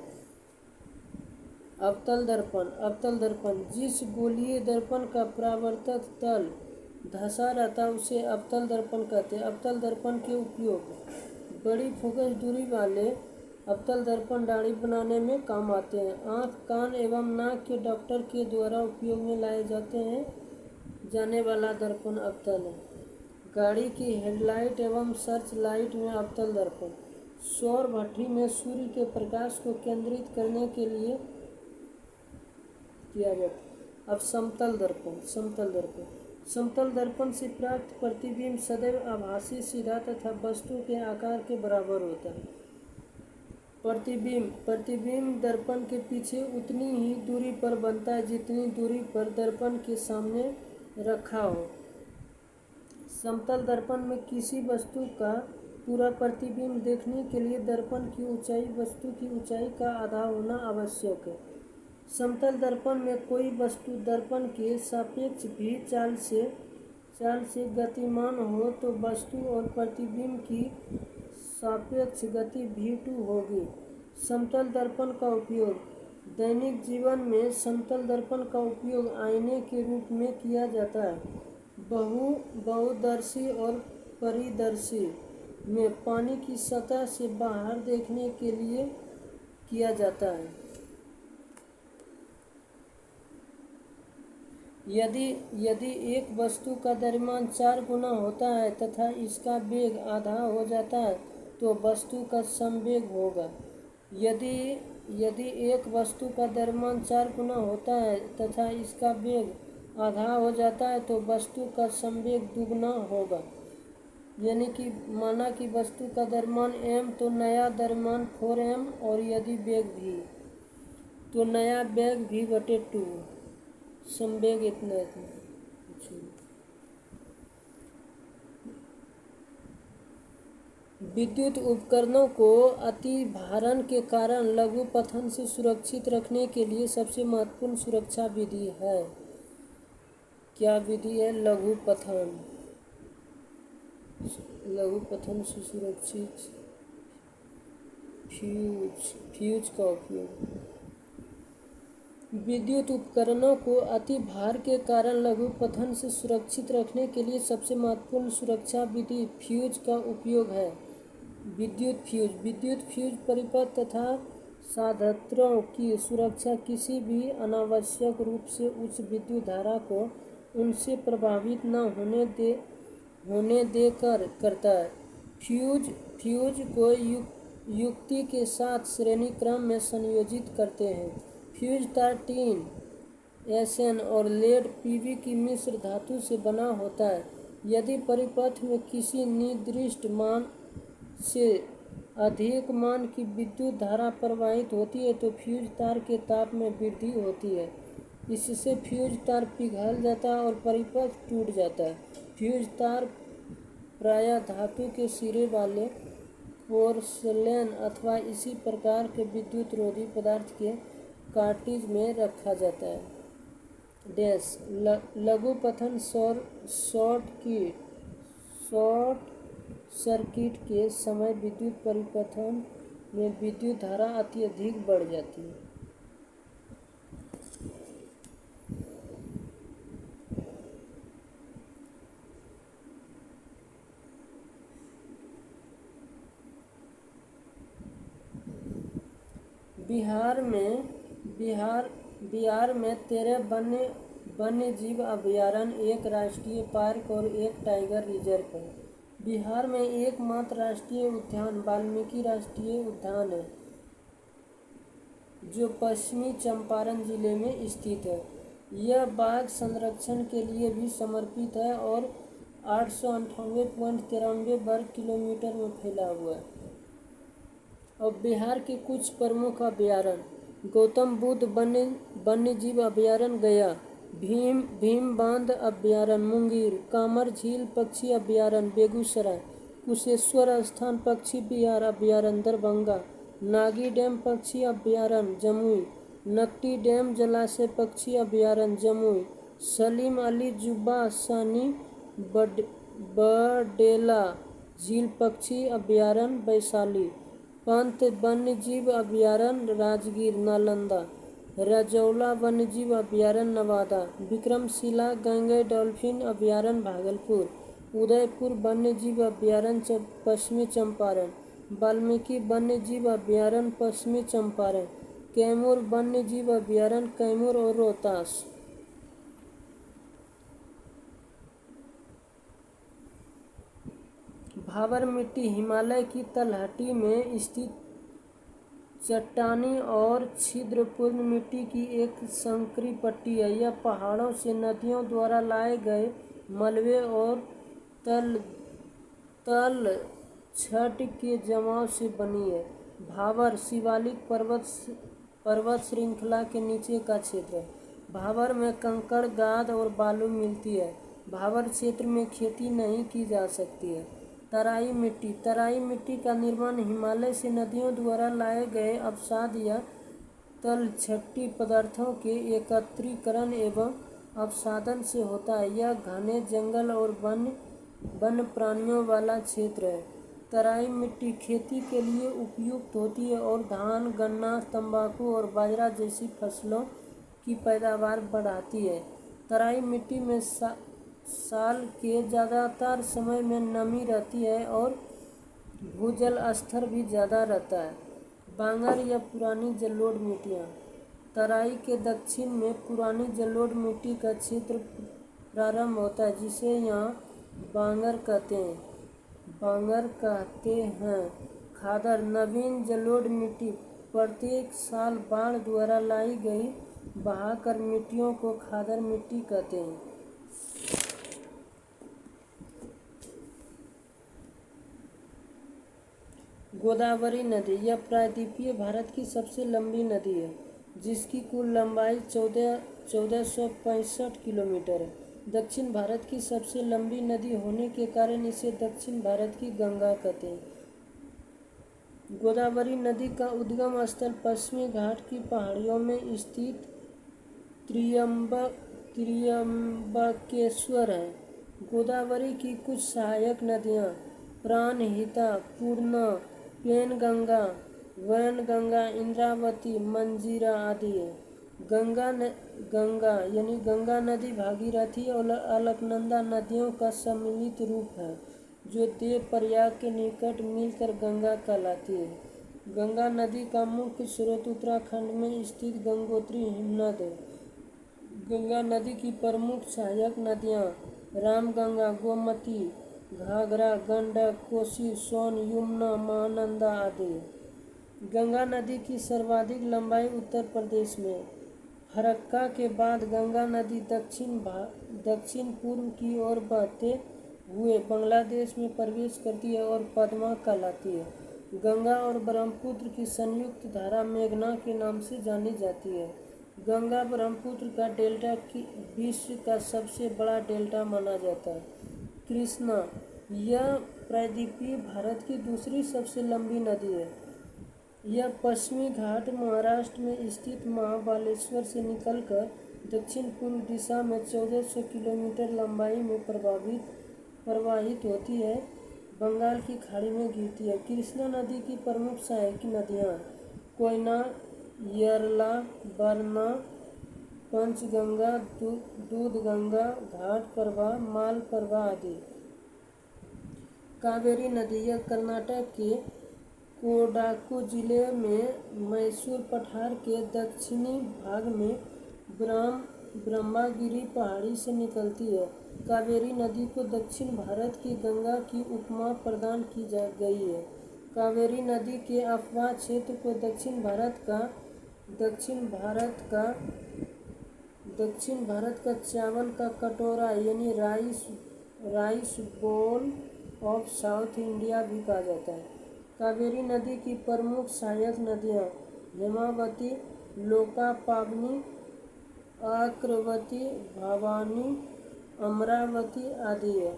अवतल दर्पण जिस गोलीय दर्पण का परावर्तक तल धंसा रहता है उसे अवतल दर्पण कहते हैं। अवतल दर्पण के उपयोग बड़ी फोकस दूरी वाले अवतल दर्पण दाढ़ी बनाने में काम आते हैं। आँख, कान एवं नाक के डॉक्टर के द्वारा उपयोग में लाए जाने वाला दर्पण अवतल है। गाड़ी की हेडलाइट एवं सर्च लाइट में अवतल दर्पण। सौर भट्ठी में सूर्य के प्रकाश को केंद्रित करने के लिए किया जाता है। अब समतल दर्पण से प्राप्त प्रतिबिंब सदैव आभासी, सीधा तथा वस्तु के आकार के बराबर होता है। प्रतिबिंब दर्पण के पीछे उतनी ही दूरी पर बनता है जितनी दूरी पर दर्पण के सामने रखा हो। समतल दर्पण में किसी वस्तु का पूरा प्रतिबिंब देखने के लिए दर्पण की ऊंचाई वस्तु की ऊंचाई का आधा होना आवश्यक है। समतल दर्पण में कोई वस्तु दर्पण के सापेक्ष भी चाल से गतिमान हो तो वस्तु और प्रतिबिंब की सापेक्ष गति v2 होगी। समतल दर्पण का उपयोग दैनिक जीवन में समतल दर्पण का उपयोग आईने के रूप में किया जाता है। बहुदर्शी और परिदर्शी में पानी की सतह से बाहर देखने के लिए किया जाता है। यदि एक वस्तु का द्रव्यमान 4 गुना होता है तथा इसका वेग आधा हो जाता है तो वस्तु का समवेग होगा। यदि एक वस्तु का द्रव्यमान 4 गुना होता है तथा इसका वेग आधा हो जाता है तो वस्तु का समवेग दुगना होगा। यानी कि माना कि वस्तु का द्रव्यमान m तो नया द्रव्यमान 4m और यदि वेग v तो नया वेग v/2। समवेग इतना विद्युत उपकरणों को अति भारण के कारण लघु पतन से सुरक्षित रखने के लिए सबसे महत्वपूर्ण सुरक्षा विधि है। क्या विधि है? लघु पतन से सुरक्षित फ्यूज का उपयोग। विद्युत उपकरणों को अति भार के कारण लघु पतन से सुरक्षित रखने के लिए सबसे महत्वपूर्ण सुरक्षा विधि फ्यूज का उपयोग है। विद्युत फ्यूज परिपथ तथा संधारित्रों की सुरक्षा किसी भी अनावश्यक रूप से उच्च विद्युत धारा को उनसे प्रभावित न होने देकर करता है। फ्यूज को युक्ति के साथ श्रेणी क्रम में संयोजित करते हैं। फ्यूज तार टीन, SN और लेड PV की मिश्र धातु से बना होता है। यदि परिपथ में किसी निर्दिष्ट मान से अधिक मान की विद्युत धारा प्रवाहित होती है तो फ्यूज तार के ताप में वृद्धि होती है। इससे फ्यूज तार पिघल जाता है और परिपथ टूट जाता है। फ्यूज तार प्रायः धातु के सिरे वाले पोर्सेलेन अथवा इसी प्रकार के विद्युत रोधी पदार्थ के कार्ट्रिज में रखा जाता है। लघु पतन शॉर्ट सर्किट के समय विद्युत परिपथन में विद्युत धारा अत्यधिक बढ़ जाती है। बिहार में 13 वन्य जीव अभयारण्य, एक राष्ट्रीय पार्क और एक टाइगर रिजर्व है। बिहार में एकमात्र राष्ट्रीय उद्यान वाल्मीकि राष्ट्रीय उद्यान है जो पश्चिमी चंपारण जिले में स्थित है। यह बाघ संरक्षण के लिए भी समर्पित है और 898.93 वर्ग किलोमीटर में फैला हुआ है। अब बिहार के कुछ प्रमुख अभयारण्य: गौतम बुद्ध वन्य जीव अभयारण्य गया, भीम बांध अभयारण्य मुंगेर, कामर झील पक्षी अभयारण्य बेगूसराय, कुशेश्वर स्थान पक्षी विहार अभयारण्य दरभंगा, नागी डैम पक्षी अभयारण्य जमुई, नकटी डैम जलाशय पक्षी अभयारण्य जमुई, सलीम अली जुब्बा सानी बडेला झील पक्षी अभयारण्य वैशाली, पंत वन्यजीव अभयारण्य राजगीर नालंदा, रजौला वन्यजीव अभयारण्य नवादा, विक्रमशिला गंगे डॉल्फिन अभयारण्य भागलपुर, उदयपुर वन्यजीव अभयारण्य पश्चिमी चंपारण, वाल्मीकि वन्यजीव अभयारण्य पश्चिमी चंपारण, कैमूर वन्यजीव अभयारण्य कैमूर और रोहतास। भाबर मिट्टी हिमालय की तलहटी में स्थित चट्टानी और छिद्रपूर्ण मिट्टी की एक संकरी पट्टी है। यह पहाड़ों से नदियों द्वारा लाए गए मलबे और तलछट के जमाव से बनी है। भाबर शिवालिक पर्वत श्रृंखला के नीचे का क्षेत्र है। भाबर में कंकड़, गाद और बालू मिलती है। भाबर क्षेत्र में खेती नहीं की जा सकती है। तराई मिट्टी का निर्माण हिमालय से नदियों द्वारा लाए गए अवसाद या तलछटी पदार्थों के एकत्रीकरण एवं अपसादन से होता है। यह घने जंगल और वन्य प्राणियों वाला क्षेत्र है। तराई मिट्टी खेती के लिए उपयुक्त होती है और धान, गन्ना, तंबाकू और बाजरा जैसी फसलों की पैदावार बढ़ाती है। तराई मिट्टी में साल के ज़्यादातर समय में नमी रहती है और भूजल स्तर भी ज़्यादा रहता है। बांगर या पुरानी जलोढ़ मिट्टियाँ: तराई के दक्षिण में पुरानी जलोढ़ मिट्टी का क्षेत्र प्रारंभ होता है, जिसे यहाँ बांगर कहते हैं। खादर: नवीन जलोढ़ मिट्टी प्रत्येक साल बाढ़ द्वारा लाई गई बहाकर मिट्टियों को खादर मिट्टी कहते हैं। गोदावरी नदी: यह प्रायद्वीपीय भारत की सबसे लंबी नदी है, जिसकी कुल लंबाई 1465 किलोमीटर है। दक्षिण भारत की सबसे लंबी नदी होने के कारण इसे दक्षिण भारत की गंगा कहते हैं। गोदावरी नदी का उद्गम स्थल पश्चिमी घाट की पहाड़ियों में स्थित त्र्यंबकेश्वर है। गोदावरी की कुछ सहायक नदियाँ प्राणहिता, पूर्णा, पेनगंगा, वैनगंगा, इंद्रावती, मंजीरा आदि है। गंगा नदी भागीरथी और अलकनंदा नदियों का सम्मिलित रूप है, जो देवप्रयाग के निकट मिलकर गंगा कहलाती है। गंगा नदी का मुख्य स्रोत उत्तराखंड में स्थित गंगोत्री हिमनद है। गंगा नदी की प्रमुख सहायक नदियाँ रामगंगा, गोमती, घाघरा, गंडक, कोसी, सोन, यमुना, महानंदा आदि। गंगा नदी की सर्वाधिक लंबाई उत्तर प्रदेश में। फरक्का के बाद गंगा नदी दक्षिण पूर्व की ओर बहते हुए बांग्लादेश में प्रवेश करती है और पद्मा कहलाती है। गंगा और ब्रह्मपुत्र की संयुक्त धारा मेघना के नाम से जानी जाती है। गंगा ब्रह्मपुत्र का डेल्टा विश्व का सबसे बड़ा डेल्टा माना जाता है। कृष्णा: यह प्रायद्वीपीय भारत की दूसरी सबसे लंबी नदी है। यह पश्चिमी घाट महाराष्ट्र में स्थित महाबलेश्वर से निकलकर दक्षिण पूर्व दिशा में 1400 किलोमीटर लंबाई में प्रवाहित होती है, बंगाल की खाड़ी में गिरती है। कृष्णा नदी की प्रमुख सहायक नदियाँ कोयना, यरला, बरना, पंचगंगा, दूधगंगा, घाट प्रभा, माल प्रभा आदि। कावेरी नदी: यह कर्नाटक के कोडागु जिले में मैसूर पठार के दक्षिणी भाग में ब्रह्मगिरी पहाड़ी से निकलती है। कावेरी नदी को दक्षिण भारत की गंगा की उपमा प्रदान की गई है। कावेरी नदी के अफवाह क्षेत्र को दक्षिण भारत का दक्षिण भारत का चावल का कटोरा यानी rice bowl of south India भी कहा जाता है। कावेरी नदी की प्रमुख सहायक नदियाँ हेमावती, लोकापावनी, आर्कवती, भवानी, अमरावती आदि है।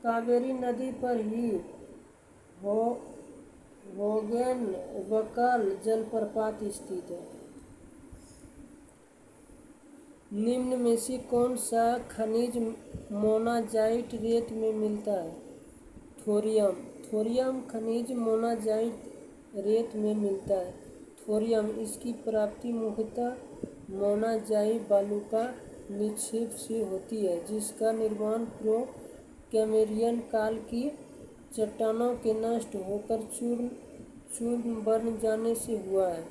कावेरी नदी पर ही होगेनबक्कल जलप्रपात स्थित है। निम्न में से कौन सा खनिज मोनाजाइट रेत में मिलता है? थोरियम। थोरियम खनिज मोनाजाइट रेत में मिलता है। थोरियम इसकी प्राप्ति मुख्यतः मोनाजाइट बालू का निक्षेप से होती है, जिसका निर्माण कैमेरियन काल की चट्टानों के नष्ट होकर चूर्ण बन जाने से हुआ है।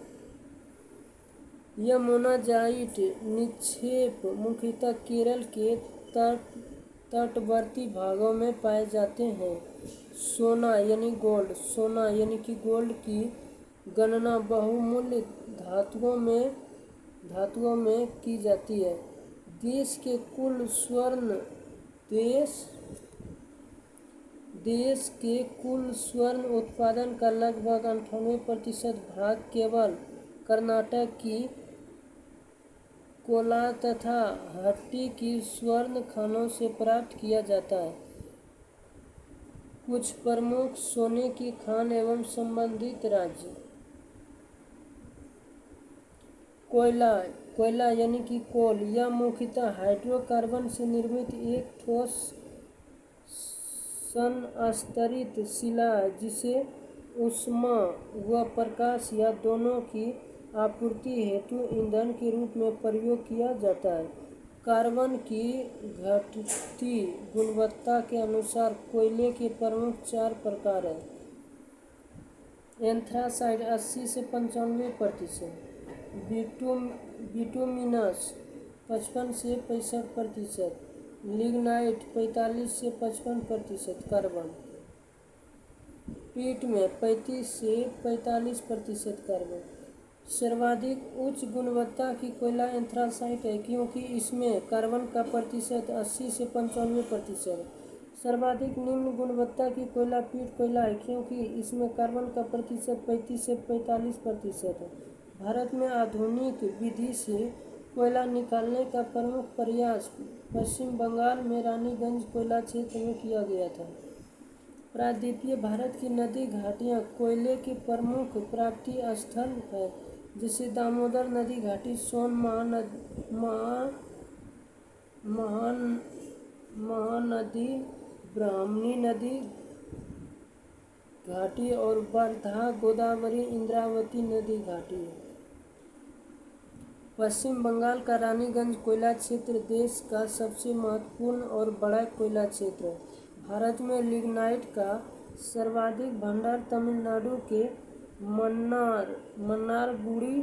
यह मोनाजाइट निक्षेप मुख्यतः केरल के तटवर्ती भागों में पाए जाते हैं। सोना यानी गोल्ड की गणना बहुमूल्य धातुओं में की जाती है। देश के कुल स्वर्ण उत्पादन का लगभग 98% भाग केवल कर्नाटक की कोलार तथा हट्टी की स्वर्ण खानों से प्राप्त किया जाता है। कुछ प्रमुख सोने की खान एवं संबंधित राज्य। कोयला यानी कि कोल, यह मुख्यतः हाइड्रोकार्बन से निर्मित एक ठोस संस्तरित शिला है, जिसे ऊष्मा व प्रकाश या दोनों की आपूर्ति हेतु ईंधन के रूप में प्रयोग किया जाता है। कार्बन की घटती गुणवत्ता के अनुसार कोयले के प्रमुख 4 प्रकार हैं। एंथ्रासाइट 80 से 95%, बिटुमिनस 55 से 65%, लिग्नाइट 45 से 55% कार्बन, पीट में 35 से 45% कार्बन। सर्वाधिक उच्च गुणवत्ता की कोयला एंथ्रासाइट है, क्योंकि इसमें कार्बन का प्रतिशत 80 से 95% है। सर्वाधिक निम्न गुणवत्ता की कोयला पीट कोयला है, क्योंकि इसमें कार्बन का प्रतिशत 35 से 45% है। भारत में आधुनिक विधि से कोयला निकालने का प्रमुख प्रयास पश्चिम बंगाल में रानीगंज कोयला क्षेत्र में किया गया था। प्रायद्वीपीय भारत की नदी घाटियाँ कोयले के प्रमुख प्राप्ति स्थल है, जैसे दामोदर नदी घाटी, सोन महानदी, ब्राह्मणी नदी घाटी और वर्धा, गोदावरी, इंद्रावती नदी घाटी। पश्चिम बंगाल का रानीगंज कोयला क्षेत्र देश का सबसे महत्वपूर्ण और बड़ा कोयला क्षेत्र है। भारत में लिग्नाइट का सर्वाधिक भंडार तमिलनाडु के मन्नारगुडी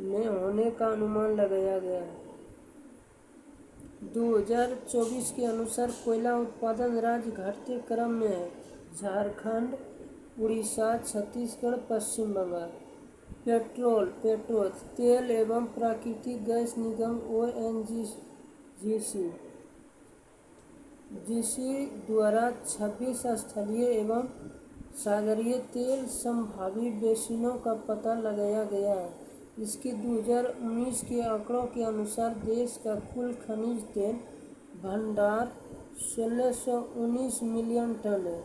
में होने का अनुमान लगाया गया है। 2024 के अनुसार कोयला उत्पादन राज्य घटते क्रम में है। झारखंड, उड़ीसा, छत्तीसगढ़, पश्चिम बंगाल। पेट्रोल, तेल एवं प्राकृतिक गैस निगम ONGC द्वारा 26 स्थलीय एवं सागरीय तेल संभावित बेसिनों का पता लगाया गया है। इसके 2019 के आंकड़ों के अनुसार देश का कुल खनिज तेल भंडार 1619 मिलियन टन है।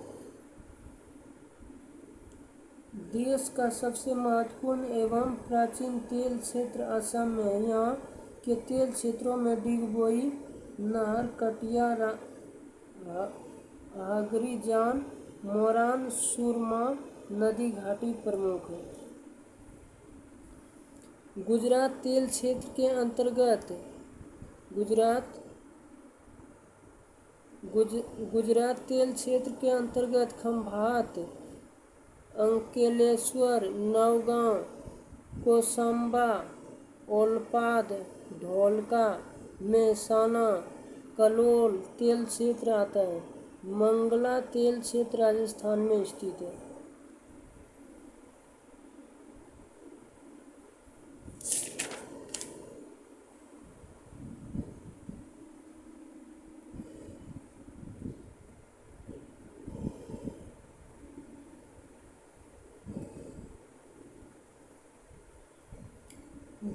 देश का सबसे महत्वपूर्ण एवं प्राचीन तेल क्षेत्र असम में है। यहाँ के तेल क्षेत्रों में डिगबोई नहर, कटिया, हागरीजान, मोरान, सुरमा नदी घाटी प्रमुख है। गुजरात तेल क्षेत्र के अंतर्गत गुजरात तेल क्षेत्र के अंतर्गत खंभात, अंकलेश्वर, नौगांव, कोसंबा, ओलपाड, ढोलका, मेहसाना, कलोल तेल क्षेत्र आता है। मंगला तेल क्षेत्र राजस्थान में स्थित है।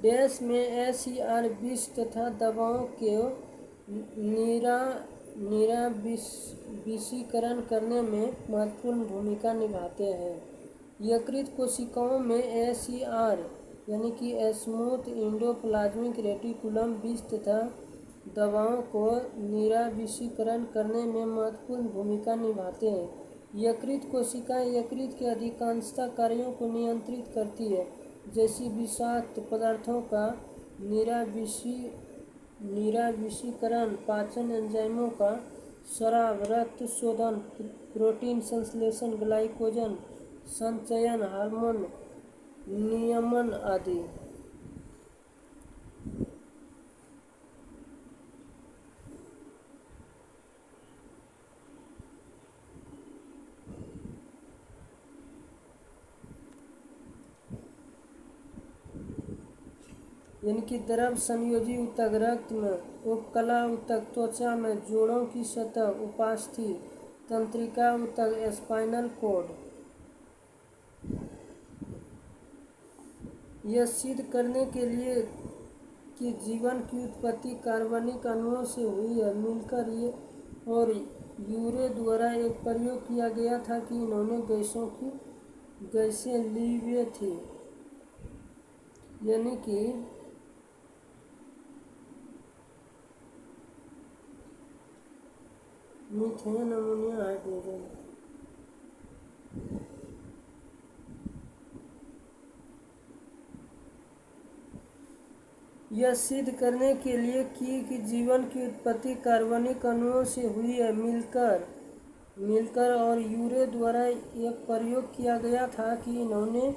डैश में SER विष तथा दवाओं के निराविषीकरण करने में महत्वपूर्ण भूमिका निभाते हैं। यकृत कोशिकाओं में SER यानी कि स्मूथ एंडोप्लाज्मिक रेटिकुलम विष तथा दवाओं को निराविषीकरण करने में महत्वपूर्ण भूमिका निभाते हैं। यकृत कोशिकाएं यकृत के अधिकांशतः कार्यों को नियंत्रित करती है, जैसे विषाक्त पदार्थों का निराविषीकरण, पाचन एंजाइमों का स्राव, रक्त शोधन, प्रोटीन संश्लेषण, ग्लाइकोजन संचयन, हार्मोन नियमन आदि। यानी कि द्रव संयोजी ऊतक रक्त में, उपकला ऊतक त्वचा में, जोड़ों की सतह, उपास्थि, तंत्रिका ऊतक, स्पाइनल कॉर्ड। यह सिद्ध करने के लिए कि जीवन की उत्पत्ति कार्बनिक अणुओं से हुई है मिलकर ये और यूरे द्वारा एक प्रयोग किया गया था कि इन्होंने गैसें ली हुई थी, यानी कि मीथेन, अमोनिया, हाइड्रोजन। यह सिद्ध करने के लिए कि जीवन की उत्पत्ति कार्बनिक अणुओं से हुई है मिलकर और यूरे द्वारा एक प्रयोग किया गया था कि इन्होंने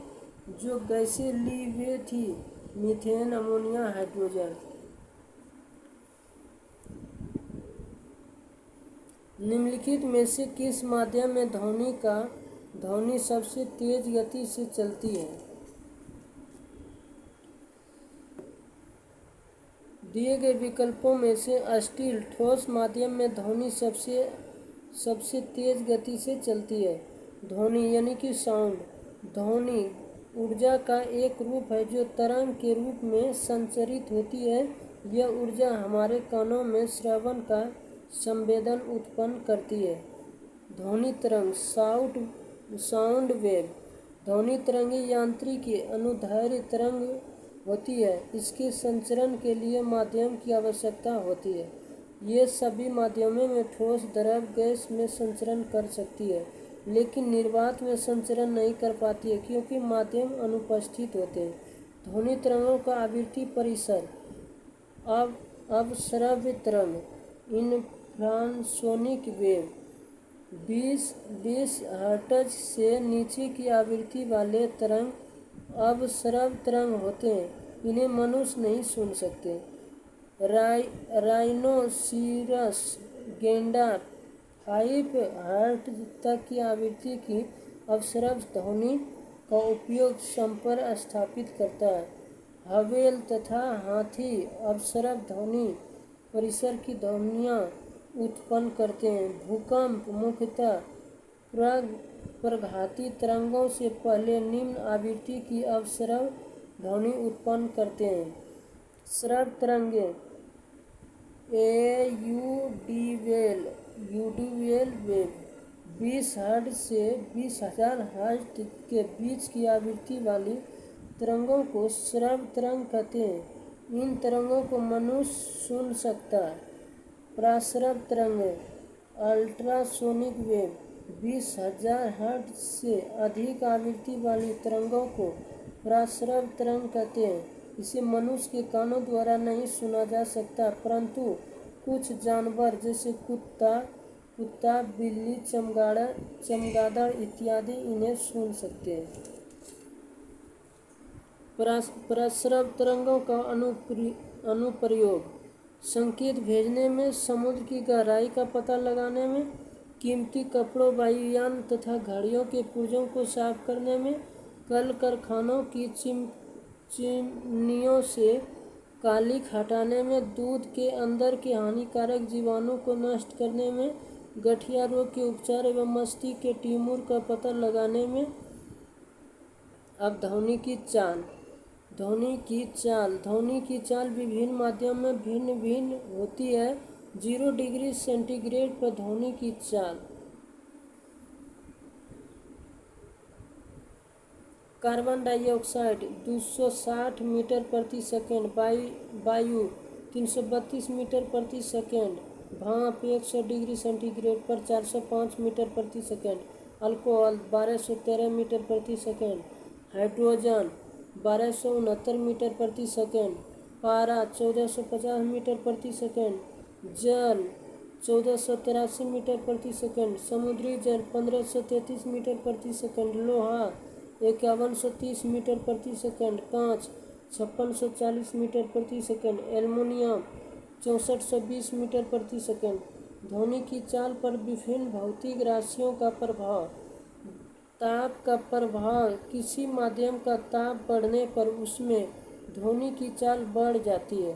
जो गैसें ली हुई थी, मीथेन, अमोनिया, हाइड्रोजन। निम्नलिखित में से किस माध्यम में ध्वनि सबसे तेज गति से चलती है? दिए गए विकल्पों में से स्टील ठोस माध्यम में ध्वनि सबसे तेज गति से चलती है। ध्वनि यानी कि साउंड। ध्वनि ऊर्जा का एक रूप है जो तरंग के रूप में संचरित होती है। यह ऊर्जा हमारे कानों में श्रवण का संवेदन उत्पन्न करती है। ध्वनि तरंग साउंड वेव। ध्वनि तरंगें यांत्रिकी अनुदैर्ध्य तरंग होती है। इसके संचरण के लिए माध्यम की आवश्यकता होती है। ये सभी माध्यमों में ठोस, द्रव, गैस में संचरण कर सकती है, लेकिन निर्वात में संचरण नहीं कर पाती है क्योंकि माध्यम अनुपस्थित होते हैं। ध्वनि तरंगों का आवृत्ति परिसर अवश्रव्य तरंग इंफ्रासोनिक वेव 20 हर्ट्ज से नीचे की आवृत्ति वाले तरंग अवश्रव्य तरंग होते हैं। इन्हें मनुष्य नहीं सुन सकते। राइनोसिरस गैंडा 5 हर्ट्ज तक की आवृत्ति की अवश्रव्य ध्वनि का उपयोग संपर्क स्थापित करता है। हवेल तथा हाथी अवश्रव्य ध्वनि परिसर की ध्वनियाँ उत्पन्न करते हैं। भूकंप मुख्यतः प्रघाती तरंगों से पहले निम्न आवृत्ति की अवश्रव्य ध्वनि उत्पन्न करते हैं। श्रव्य तरंगें यूडीवेल वेव 20 हर्ट्ज से 20,000 हर्ट्ज के बीच की आवृत्ति वाली तरंगों को श्रव्य तरंग कहते हैं। इन तरंगों को मनुष्य सुन सकता है। प्राश्रव्य तरंगें अल्ट्रासोनिक वेव 20,000 हर्ट्ज से अधिक आवृत्ति वाली तरंगों को प्राश्रव्य तरंग कहते हैं। इसे मनुष्य के कानों द्वारा नहीं सुना जा सकता, परंतु कुछ जानवर जैसे कुत्ता, बिल्ली, चमगादड़ इत्यादि इन्हें सुन सकते हैं। प्राश्रव्य तरंगों का अनुप्रयोग संकेत भेजने में, समुद्र की गहराई का पता लगाने में, कीमती कपड़ों, वायुयान तथा घड़ियों के पुर्जों को साफ करने में, कल कारखानों की चिमनियों से कालिख हटाने में, दूध के अंदर के हानिकारक जीवाणु को नष्ट करने में, गठिया रोग के उपचार एवं मस्तिष्क के ट्यूमर का पता लगाने में। अब ध्वनि की चाल। ध्वनि की चाल विभिन्न माध्यम में भिन्न भिन्न होती है। 0 डिग्री सेंटीग्रेड पर ध्वनि की चाल। कार्बन डाइऑक्साइड 260 मीटर प्रति सेकंड, वायु 332 मीटर प्रति सेकंड, भाप 100 डिग्री सेंटीग्रेड पर 405 मीटर प्रति सेकंड, अल्कोहल 1213 मीटर प्रति सेकंड, हाइड्रोजन 1269 मीटर प्रति सेकंड, पारा 1450 मीटर प्रति सेकंड, जल 1483 मीटर प्रति सेकंड, समुद्री जल 1533 मीटर प्रति सेकंड, लोहा 5130 मीटर प्रति सेकंड, कांच 5640 मीटर प्रति सेकंड, एल्युमिनियम 6420 मीटर प्रति सेकंड। ध्वनि की चाल पर विभिन्न भौतिक राशियों का प्रभाव। ताप का प्रभाव। किसी माध्यम का ताप बढ़ने पर उसमें ध्वनि की चाल बढ़ जाती है।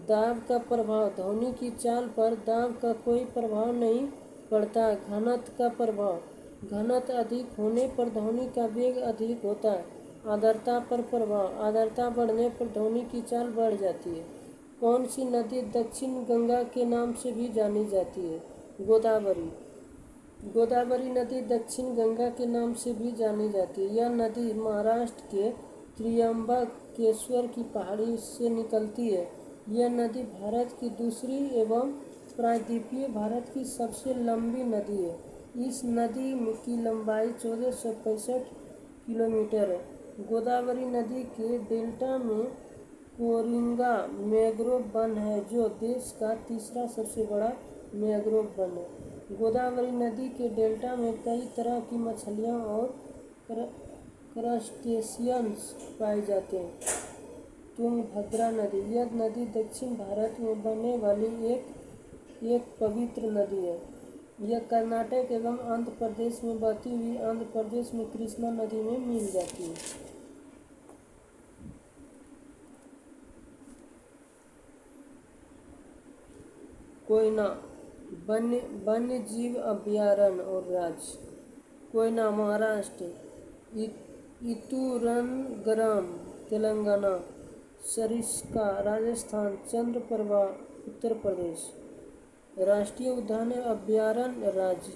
दाब का प्रभाव। ध्वनि की चाल पर दाब का कोई प्रभाव नहीं पड़ता। घनत्व का प्रभाव। घनत्व अधिक होने पर ध्वनि का वेग अधिक होता है। आर्द्रता पर प्रभाव। आर्द्रता बढ़ने पर ध्वनि की चाल बढ़ जाती है। कौन सी नदी दक्षिण गंगा के नाम से भी जानी जाती है? गोदावरी। गोदावरी नदी दक्षिण गंगा के नाम से भी जानी जाती है। यह नदी महाराष्ट्र के त्र्यंबकेश्वर की पहाड़ी से निकलती है। यह नदी भारत की दूसरी एवं प्रायद्वीपीय भारत की सबसे लंबी नदी है। इस नदी की लंबाई 1465 किलोमीटर है। गोदावरी नदी के डेल्टा में कोरिंगा मैंग्रोव वन है, जो देश का तीसरा सबसे बड़ा मैंग्रोव वन है। गोदावरी नदी के डेल्टा में कई तरह की मछलियाँ और क्रस्टेशियंस पाए जाते हैं। तुंगभद्रा नदी। यह नदी दक्षिण भारत में बहने वाली एक पवित्र नदी है। यह कर्नाटक एवं आंध्र प्रदेश में बहती हुई आंध्र प्रदेश में कृष्णा नदी में मिल जाती है। कोयना वन्य जीव अभयारण्य और राज्य। कोयना महाराष्ट्र, इतुरनगरम तेलंगाना, सरिस्का राजस्थान, चंद्रप्रभा उत्तर प्रदेश। राष्ट्रीय उद्यान अभयारण्य राज्य।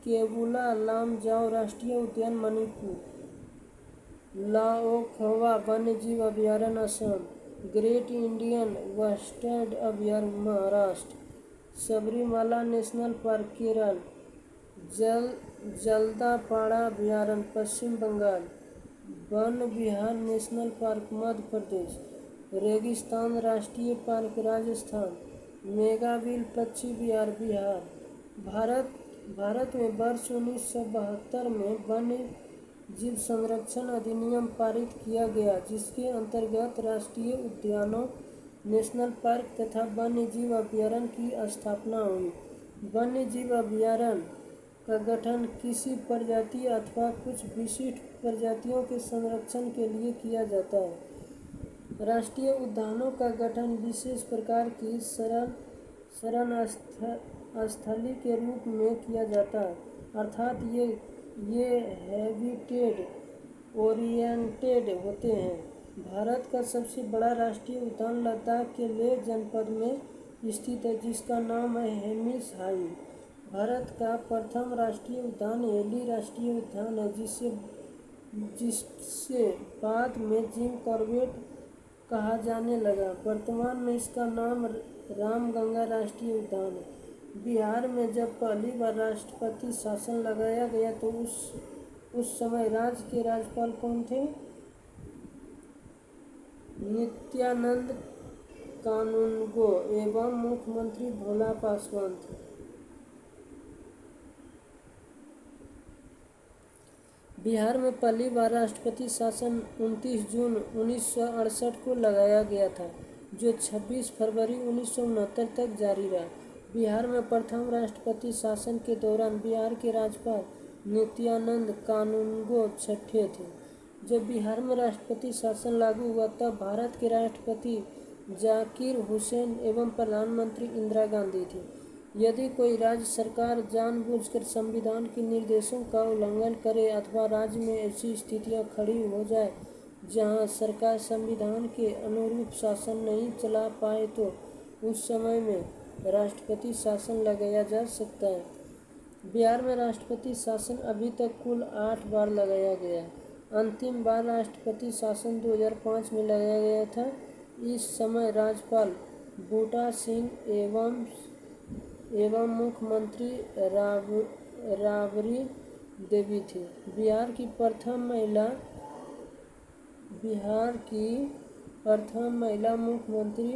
केवुला लामजाओ राष्ट्रीय उद्यान मणिपुर, लाओखवा वन्यजीव अभयारण्य असम, ग्रेट इंडियन बस्टर्ड अभयारण्य महाराष्ट्र, सबरीमाला नेशनल पार्क केरल, जल्दापाड़ा अभयारण्य पश्चिम बंगाल, वन विहार नेशनल पार्क मध्य प्रदेश, रेगिस्तान राष्ट्रीय पार्क राजस्थान, मेगाविल पक्षी विहार बिहार। भारत में वर्ष 1972 में वन्य जीव संरक्षण अधिनियम पारित किया गया, जिसके अंतर्गत राष्ट्रीय उद्यानों, नेशनल पार्क तथा वन्य जीव अभयारण्य की स्थापना हुई। वन्य जीव अभयारण्य का गठन किसी प्रजाति अथवा कुछ विशिष्ट प्रजातियों के संरक्षण के लिए किया जाता है। राष्ट्रीय उद्यानों का गठन विशेष प्रकार की शरण स्थली के रूप में किया जाता है, अर्थात ये हैबिटेट ओरिएंटेड होते हैं। भारत का सबसे बड़ा राष्ट्रीय उद्यान लद्दाख के लेह जनपद में स्थित है, जिसका नाम है हेमिस हाई। भारत का प्रथम राष्ट्रीय उद्यान एली राष्ट्रीय उद्यान है, जिससे बाद में जिम कॉर्बेट कहा जाने लगा। वर्तमान में इसका नाम रामगंगा राष्ट्रीय उद्यान है। बिहार में जब पहली बार राष्ट्रपति शासन लगाया गया तो उस समय राज्य के राज्यपाल कौन थे? नित्यानंद कानूनगो एवं मुख्यमंत्री भोला पासवान थे। बिहार में पहली बार राष्ट्रपति शासन 29 जून 1968 को लगाया गया था, जो 26 फरवरी 1969 तक जारी रहा। बिहार में प्रथम राष्ट्रपति शासन के दौरान बिहार के राज्यपाल नित्यानंद कानूनगो छठे थे। जब बिहार में राष्ट्रपति शासन लागू हुआ तब भारत के राष्ट्रपति जाकिर हुसैन एवं प्रधानमंत्री इंदिरा गांधी थी। यदि कोई राज्य सरकार जानबूझकर संविधान के निर्देशों का उल्लंघन करे अथवा राज्य में ऐसी स्थितियां खड़ी हो जाए जहां सरकार संविधान के अनुरूप शासन नहीं चला पाए तो उस समय में राष्ट्रपति शासन लगाया जा सकता है। बिहार में राष्ट्रपति शासन अभी तक कुल 8 बार लगाया गया है। अंतिम बार राष्ट्रपति शासन 2005 में लगाया गया था। इस समय राज्यपाल बूटा सिंह एवं मुख्यमंत्री राबड़ी देवी थी। बिहार की प्रथम महिला मुख्यमंत्री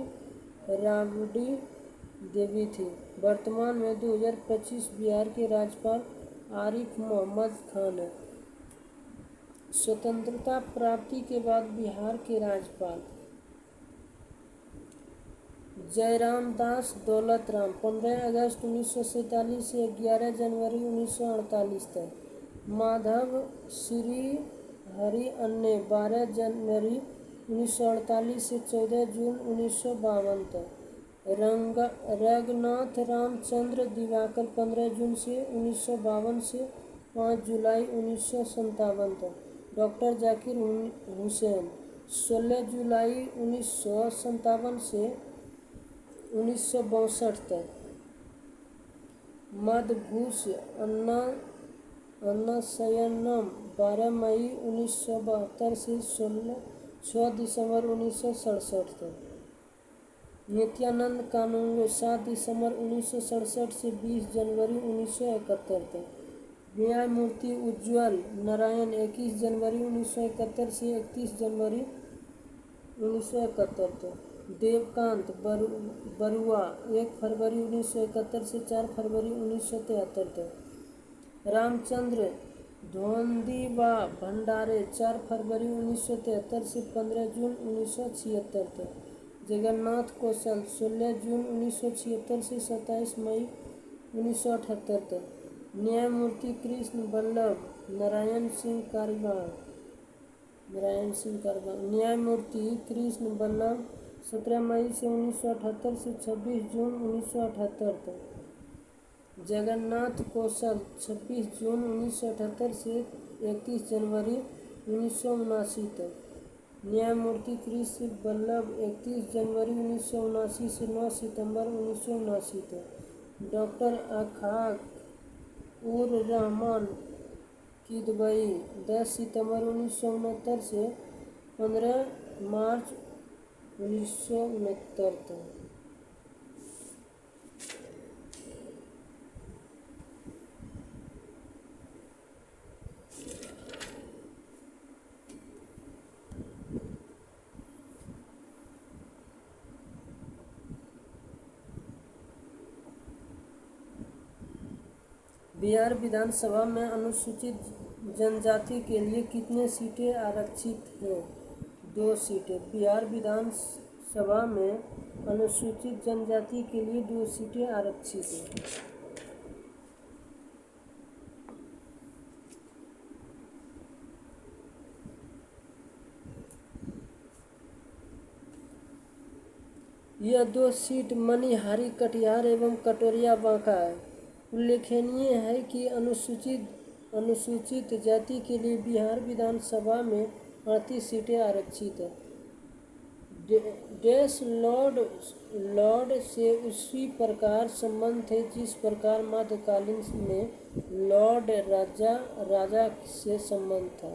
राबड़ी देवी थी। वर्तमान में 2025 बिहार के राज्यपाल आरिफ मोहम्मद खान हैं। स्वतंत्रता प्राप्ति के बाद बिहार के राज्यपाल जयराम दास दौलत राम 15 अगस्त 1947 से 11 जनवरी 1948 तक। माधव श्री हरि अन्य 12 जनवरी 1948 से 14 जून 1952 तक। रंगनाथ रामचंद्र दिवाकर 15 जून से 1952 से 5 जुलाई 1957 तक। डॉक्टर जाकिर हुसैन 16 जुलाई 1957 से 1962 तक। मधुभूष अन्नाशयनम 12 मई 1972 से 6 दिसंबर 1967 तक। नित्यानंद कानून 7 दिसंबर 1967 से 20 जनवरी 1971 तक। न्यायमूर्ति उज्ज्वल नारायण 21 जनवरी 1971 से 31 जनवरी 1971 तक। देवकांत बरुआ 1 फरवरी 1971 से 4 फरवरी 1973 तक। रामचंद्र धोंदीबा भंडारे 4 फरवरी 1973 से 15 जून 1976 तक। जगन्नाथ कौशल 16 जून 1976 से 27 मई 1978 तक। न्यायमूर्ति कृष्ण बल्लभ नारायण सिंह कारवार न्यायमूर्ति कृष्ण बल्लभ 17 मई से 1978 से 26 जून 1978 तक। जगन्नाथ कौशल 26 जून 1978 से 31 जनवरी 1979 तक। न्यायमूर्ति कृष्ण बल्लभ 31 जनवरी 1979 से 9 सितंबर 1979 तक। डॉक्टर अखाक उर रहमान किदवई 10 सितंबर 1969 से 15 मार्च 1969 तक। बिहार विधानसभा में अनुसूचित जनजाति के लिए कितने सीटें आरक्षित हैं? 2 सीटें। बिहार विधानसभा में अनुसूचित जनजाति के लिए 2 सीटें आरक्षित हैं। यह 2 सीट मनिहारी कटिहार एवं कटोरिया बांका है। उल्लेखनीय है कि अनुसूचित जाति के लिए बिहार विधानसभा में 38 सीटें आरक्षित हैं। देश लॉर्ड से उसी प्रकार संबंध थे जिस प्रकार मध्यकालीन में लॉर्ड राजा से संबंध था।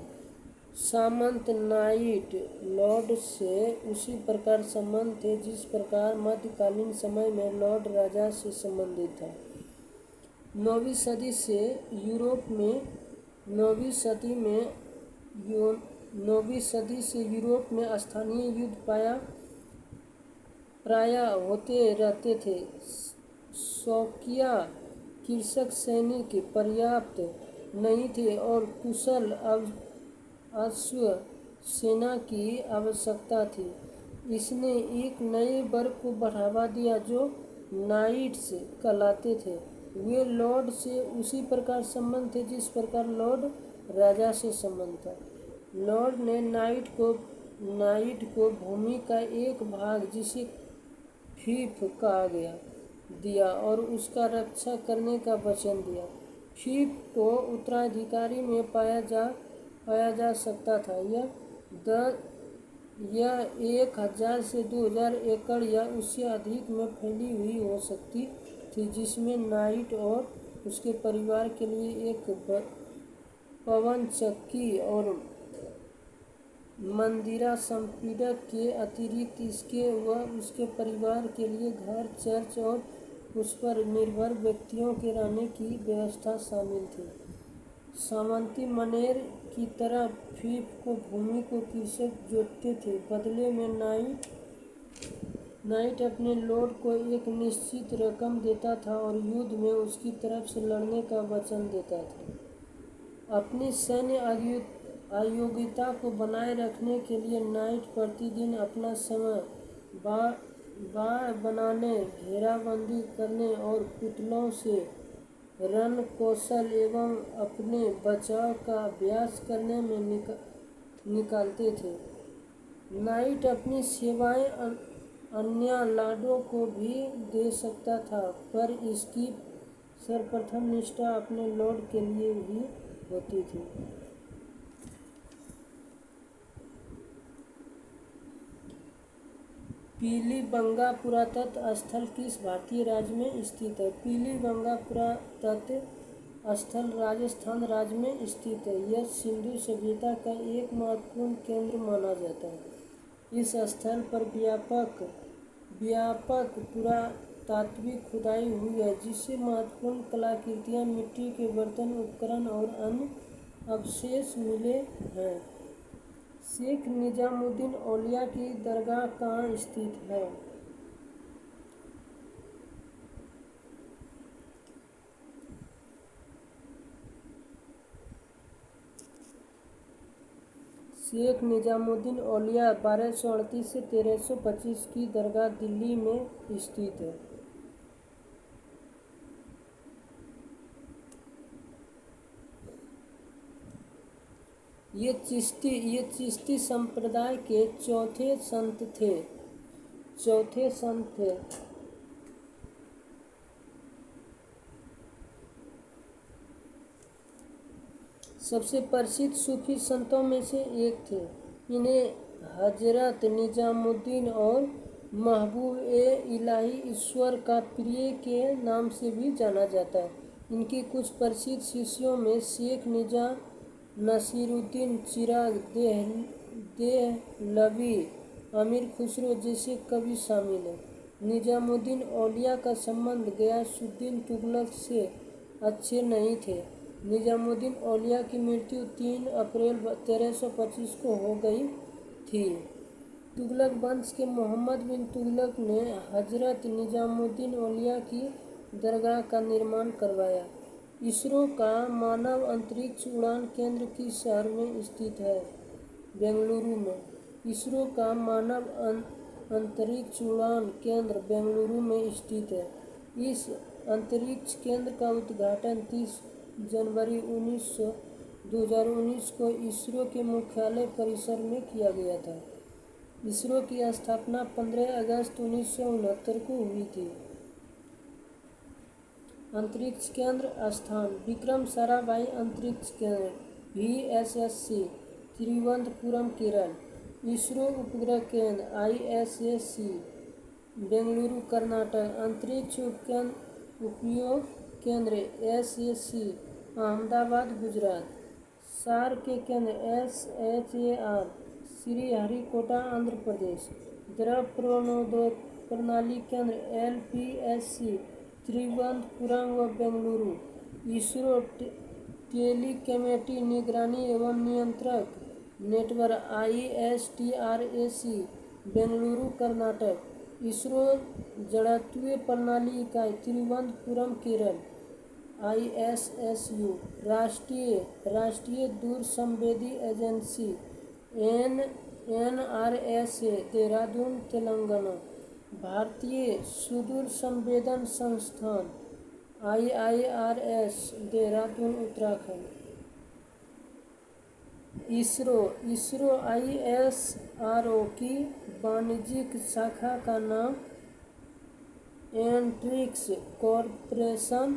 सामंत नाइट लॉर्ड से उसी प्रकार संबंध थे जिस प्रकार मध्यकालीन समय में लॉर्ड राजा से संबंधित था। 9वीं सदी से यूरोप में स्थानीय युद्ध प्रायः होते रहते थे। शौकिया कृषक सैनिक पर्याप्त नहीं थे और कुशल अश्व सेना की आवश्यकता थी। इसने एक नए वर्ग को बढ़ावा दिया जो नाइट्स कहलाते थे। वे लॉर्ड से उसी प्रकार संबंध थे जिस प्रकार लॉर्ड राजा से संबंध था। लॉर्ड ने नाइट को भूमि का एक भाग जिसे फीफ कहा दिया और उसका रक्षा करने का वचन दिया। फीफ को उत्तराधिकारी में पाया जा सकता था। यह द यह 1,000 से 2,000 एकड़ या उससे अधिक में फैली हुई हो सकती थी, जिसमें नाइट और उसके परिवार के लिए एक पवन चक्की और मंदिरा संपीड़क के अतिरिक्त इसके व उसके परिवार के लिए घर, चर्च और उस पर निर्भर व्यक्तियों के रहने की व्यवस्था शामिल थी। सामंती मनेर की तरह फीफ को भूमि को कृषक जोतते थे। बदले में नाइट अपने लॉर्ड को एक निश्चित रकम देता था और युद्ध में उसकी तरफ से लड़ने का वचन देता था। अपनी सैन्य अयोग्यता को बनाए रखने के लिए नाइट प्रतिदिन अपना समय बाड़ बनाने, घेराबंदी करने और पुतलों से रण कौशल एवं अपने बचाव का अभ्यास करने में निकालते थे। नाइट अपनी सेवाएं अन्य लॉर्डों को भी दे सकता था, पर इसकी सर्वप्रथम निष्ठा अपने लॉर्ड के लिए ही होती थी। पीलीबंगा पुरातत्व स्थल किस भारतीय राज्य में स्थित है? पीलीबंगा पुरातत्व स्थल राजस्थान राज्य में स्थित है। यह सिंधु सभ्यता का एक महत्वपूर्ण केंद्र माना जाता है। इस स्थल पर व्यापक पुरातात्विक खुदाई हुई है, जिससे महत्वपूर्ण कलाकृतियाँ, मिट्टी के बर्तन, उपकरण और अन्य अवशेष मिले हैं। शेख निजामुद्दीन औलिया की दरगाह कहाँ स्थित है? शेख निजामुद्दीन औलिया 1238 से 1325 की दरगाह दिल्ली में स्थित है। ये चिश्ती संप्रदाय के चौथे संत थे। सबसे प्रसिद्ध सूफी संतों में से एक थे। इन्हें हजरत निजामुद्दीन और महबूब-ए-इलाही ईश्वर का प्रिय के नाम से भी जाना जाता है। इनके कुछ प्रसिद्ध शिष्यों में शेख नसीरुद्दीन चिराग देहलवी, अमीर खुसरो जैसे कवि शामिल हैं। निजामुद्दीन औलिया का संबंध गयासुद्दीन तुगलक से अच्छे नहीं थे। निजामुद्दीन औलिया की मृत्यु 3 अप्रैल 1325 को हो गई थी। तुगलक वंश के मोहम्मद बिन तुगलक ने हजरत निजामुद्दीन औलिया की दरगाह का निर्माण करवाया। इसरो का मानव अंतरिक्ष उड़ान केंद्र किस शहर में स्थित है? बेंगलुरु में। इसरो का मानव अंतरिक्ष उड़ान केंद्र बेंगलुरु में स्थित है। इस अंतरिक्ष केंद्र का उद्घाटन 30 जनवरी 2019 को इसरो के मुख्यालय परिसर में किया गया था। इसरो की स्थापना 15 अगस्त 1969 को हुई थी। अंतरिक्ष केंद्र स्थान: विक्रम साराभाई अंतरिक्ष केंद्र, VSSC, तिरुवनंतपुरम, केरल। इसरो उपग्रह केंद्र, ISSC, बेंगलुरु, कर्नाटक। अंतरिक्ष उपयोग केंद्र, SAC, अहमदाबाद, गुजरात। सार के केंद्र, SHAR, श्रीहरिकोटा, आंध्र प्रदेश। द्रव प्रणाली केंद्र, LPSC, तिरुवनंतपुरम व बेंगलुरु। इसरो टेलीकॉम निगरानी एवं नियंत्रक नेटवर्क, ISTRAC, बेंगलुरु, कर्नाटक। इसरो जड़त्वीय प्रणाली इकाई, तिरुवनंतपुरम, केरल, ISSU। राष्ट्रीय दूरसंवेदी एजेंसी, NRSA, देहरादून, तेलंगाना। भारतीय सुदूर संवेदन संस्थान, IIRS, देहरादून, उत्तराखंड। इसरो ISRO की वाणिज्यिक शाखा का नाम एंट्रिक्स कॉर्पोरेशन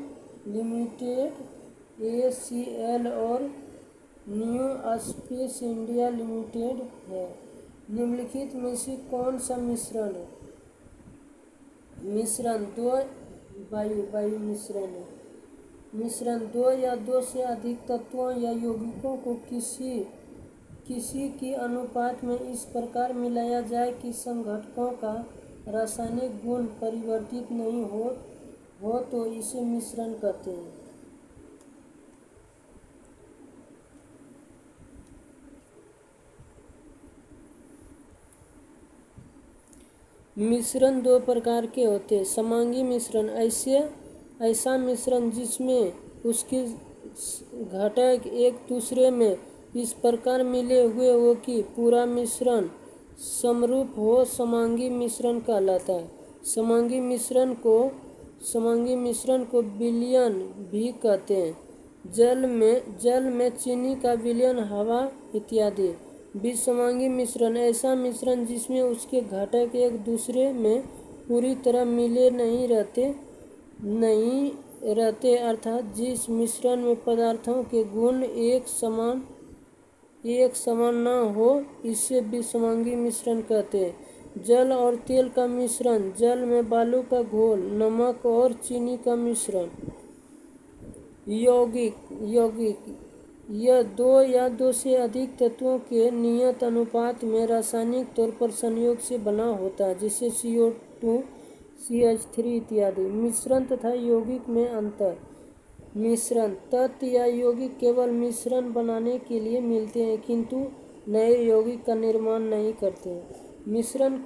लिमिटेड, ACL और न्यू स्पेस इंडिया लिमिटेड है। निम्नलिखित में से कौन सा मिश्रण है? मिश्रण दो वायु मिश्रण है। मिश्रण दो या दो से अधिक तत्वों या यौगिकों को किसी की अनुपात में इस प्रकार मिलाया जाए कि संघटकों का रासायनिक गुण परिवर्तित नहीं हो तो इसे मिश्रण कहते हैं। मिश्रण दो प्रकार के होते हैं। समांगी मिश्रण ऐसा मिश्रण जिसमें उसके घटक एक दूसरे में इस प्रकार मिले हुए हो कि पूरा मिश्रण समरूप हो, समांगी मिश्रण कहलाता है। समांगी मिश्रण को विलयन भी कहते हैं। जल में चीनी का विलयन, हवा इत्यादि। विसमांगी मिश्रण ऐसा मिश्रण जिसमें उसके घटक एक दूसरे में पूरी तरह मिले नहीं रहते अर्थात जिस मिश्रण में पदार्थों के गुण एक समान न हो, इसे विसमांगी मिश्रण कहते हैं। जल और तेल का मिश्रण, जल में बालू का घोल, नमक और चीनी का मिश्रण। यौगिक यह दो या दो से अधिक तत्वों के नियत अनुपात में रासायनिक तौर पर संयोग से बना होता है, जैसे CO2, CH3 इत्यादि। मिश्रण तथा यौगिक में अंतर। मिश्रण तत्व या यौगिक केवल मिश्रण बनाने के लिए मिलते हैं किंतु नए यौगिक का निर्माण नहीं करते हैं। मिश्रण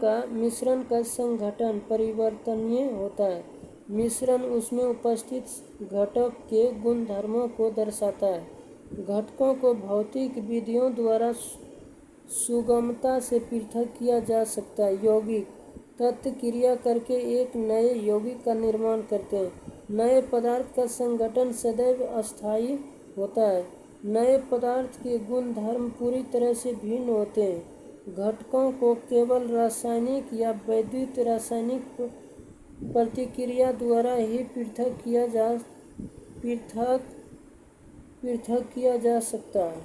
का संघटन परिवर्तनीय होता है। मिश्रण उसमें उपस्थित घटक के गुणधर्मों को दर्शाता है। घटकों को भौतिक विधियों द्वारा सुगमता से पृथक किया जा सकता है। यौगिक तत्व क्रिया करके एक नए यौगिक का निर्माण करते हैं। नए पदार्थ का संगठन सदैव अस्थायी होता है। नए पदार्थ के गुणधर्म पूरी तरह से भिन्न होते हैं। घटकों को केवल रासायनिक या वैद्युत रासायनिक प्रतिक्रिया द्वारा ही पृथक किया जा सकता है।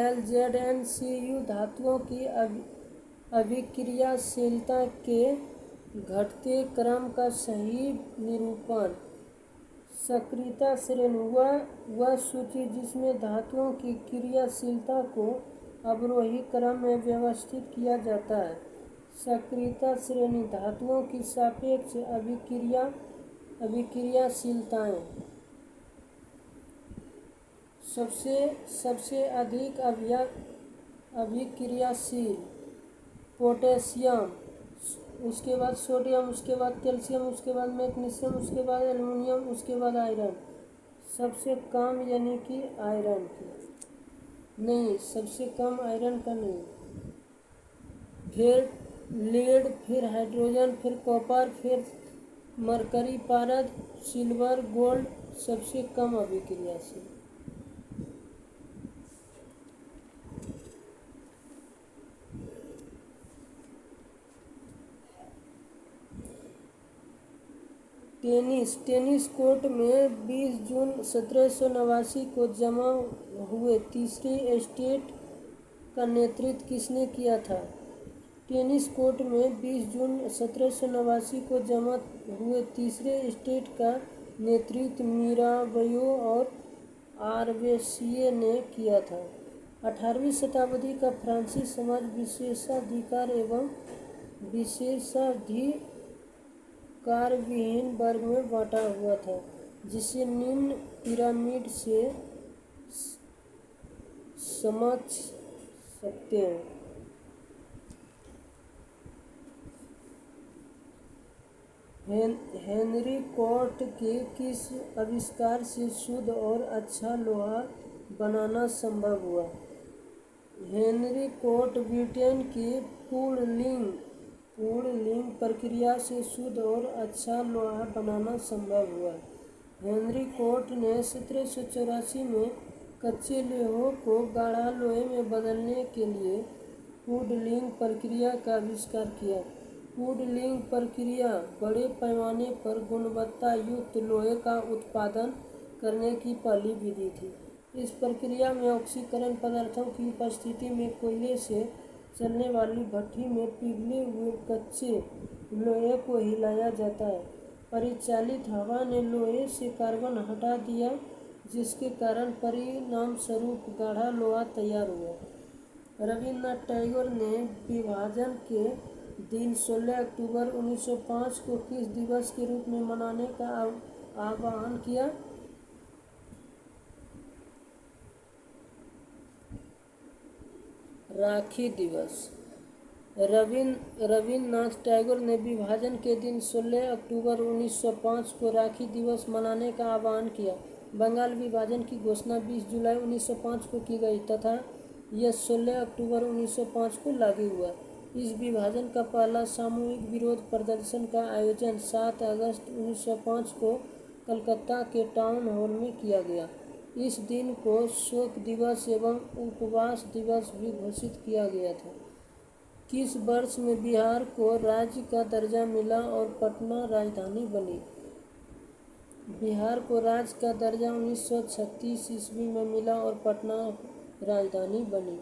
KAlZnCu धातुओं की अभिक्रियाशीलता के घटते क्रम का सही निरूपण। सक्रियता श्रेणी वह सूची जिसमें धातुओं की क्रियाशीलता को अवरोही क्रम में व्यवस्थित किया जाता है। सक्रियता श्रेणी धातुओं की सापेक्ष अभिक्रियाशीलताएं। सबसे अधिक अभिक्रियाशील पोटेशियम, उसके बाद सोडियम, उसके बाद कैल्शियम, उसके बाद मैग्नीशियम, उसके बाद एल्युमिनियम, उसके बाद आयरन। सबसे कम यानी कि आयरन की नहीं, सबसे कम आयरन का नहीं। फिर लीड, फिर हाइड्रोजन, फिर कॉपर, फिर मरकरी, पारद, सिल्वर, गोल्ड सबसे कम अभिक्रियाशील। टेनिस कोर्ट में 20 जून 1789 को जमा हुए तीसरे स्टेट का नेतृत्व किसने किया था? टेनिस कोर्ट में 20 जून 1789 को जमा हुए तीसरे स्टेट का नेतृत्व मीराबेयो और आर्वेसिये ने किया था। 18वीं शताब्दी का फ्रांसीसी समाज विशेषाधिकार एवं विशेषाधिकारविहीन वर्ग में बांटा हुआ था, जिसे निम्न पिरामिड से समझ सकते हैं। हेनरी कोर्ट के किस आविष्कार से शुद्ध और अच्छा लोहा बनाना संभव हुआ? हेनरी कोर्ट ब्रिटेन की पूर्णलिंग प्रक्रिया से शुद्ध और अच्छा लोहा बनाना संभव हुआ। हेनरी कोर्ट ने 1784 में कच्चे लोहे को गाढ़ा लोहे में बदलने के लिए पूर्णलिंग प्रक्रिया का आविष्कार किया। पुडलिंग प्रक्रिया बड़े पैमाने पर गुणवत्ता युक्त लोहे का उत्पादन करने की पहली विधि थी। इस प्रक्रिया में ऑक्सीकरण पदार्थों की उपस्थिति में कोयले से चलने वाली भट्ठी में पिघले हुए कच्चे लोहे को हिलाया जाता है। परिचालित हवा ने लोहे से कार्बन हटा दिया, जिसके कारण परिणाम स्वरूप गाढ़ा लोहा तैयार हुआ। रविन्द्रनाथ टैगोर ने विभाजन के दिन 16 अक्टूबर 1905 को किस दिवस के रूप में मनाने का आह्वान किया? राखी दिवस। रविन्द्रनाथ टैगोर ने विभाजन के दिन 16 अक्टूबर 1905 को राखी दिवस मनाने का आह्वान किया। बंगाल विभाजन की घोषणा 20 जुलाई 1905 को की गई तथा यह 16 अक्टूबर 1905 को लागू हुआ। इस विभाजन का पहला सामूहिक विरोध प्रदर्शन का आयोजन 7 अगस्त 1905 को कलकत्ता के टाउन हॉल में किया गया। इस दिन को शोक दिवस एवं उपवास दिवस भी घोषित किया गया था। किस वर्ष में बिहार को राज्य का दर्जा मिला और पटना राजधानी बनी? बिहार को राज्य का दर्जा 1936 ईस्वी में मिला और पटना राजधानी बनी।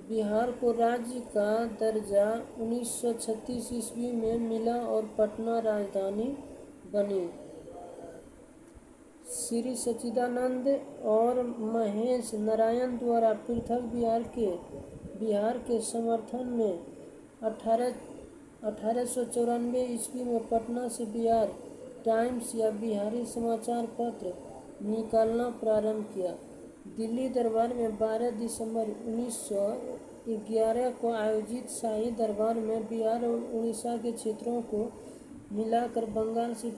बिहार को राज्य का दर्जा 1936 ईस्वी में मिला और पटना राजधानी बनी। श्री सच्चिदानंद और महेश नारायण द्वारा पृथक बिहार के समर्थन में 1894 ईस्वी में पटना से बिहार टाइम्स या बिहारी समाचार पत्र निकालना प्रारंभ किया। दिल्ली दरबार में 12 दिसंबर 1911 को आयोजित शाही दरबार में बिहार और उड़ीसा के क्षेत्रों को मिलाकर बंगाल से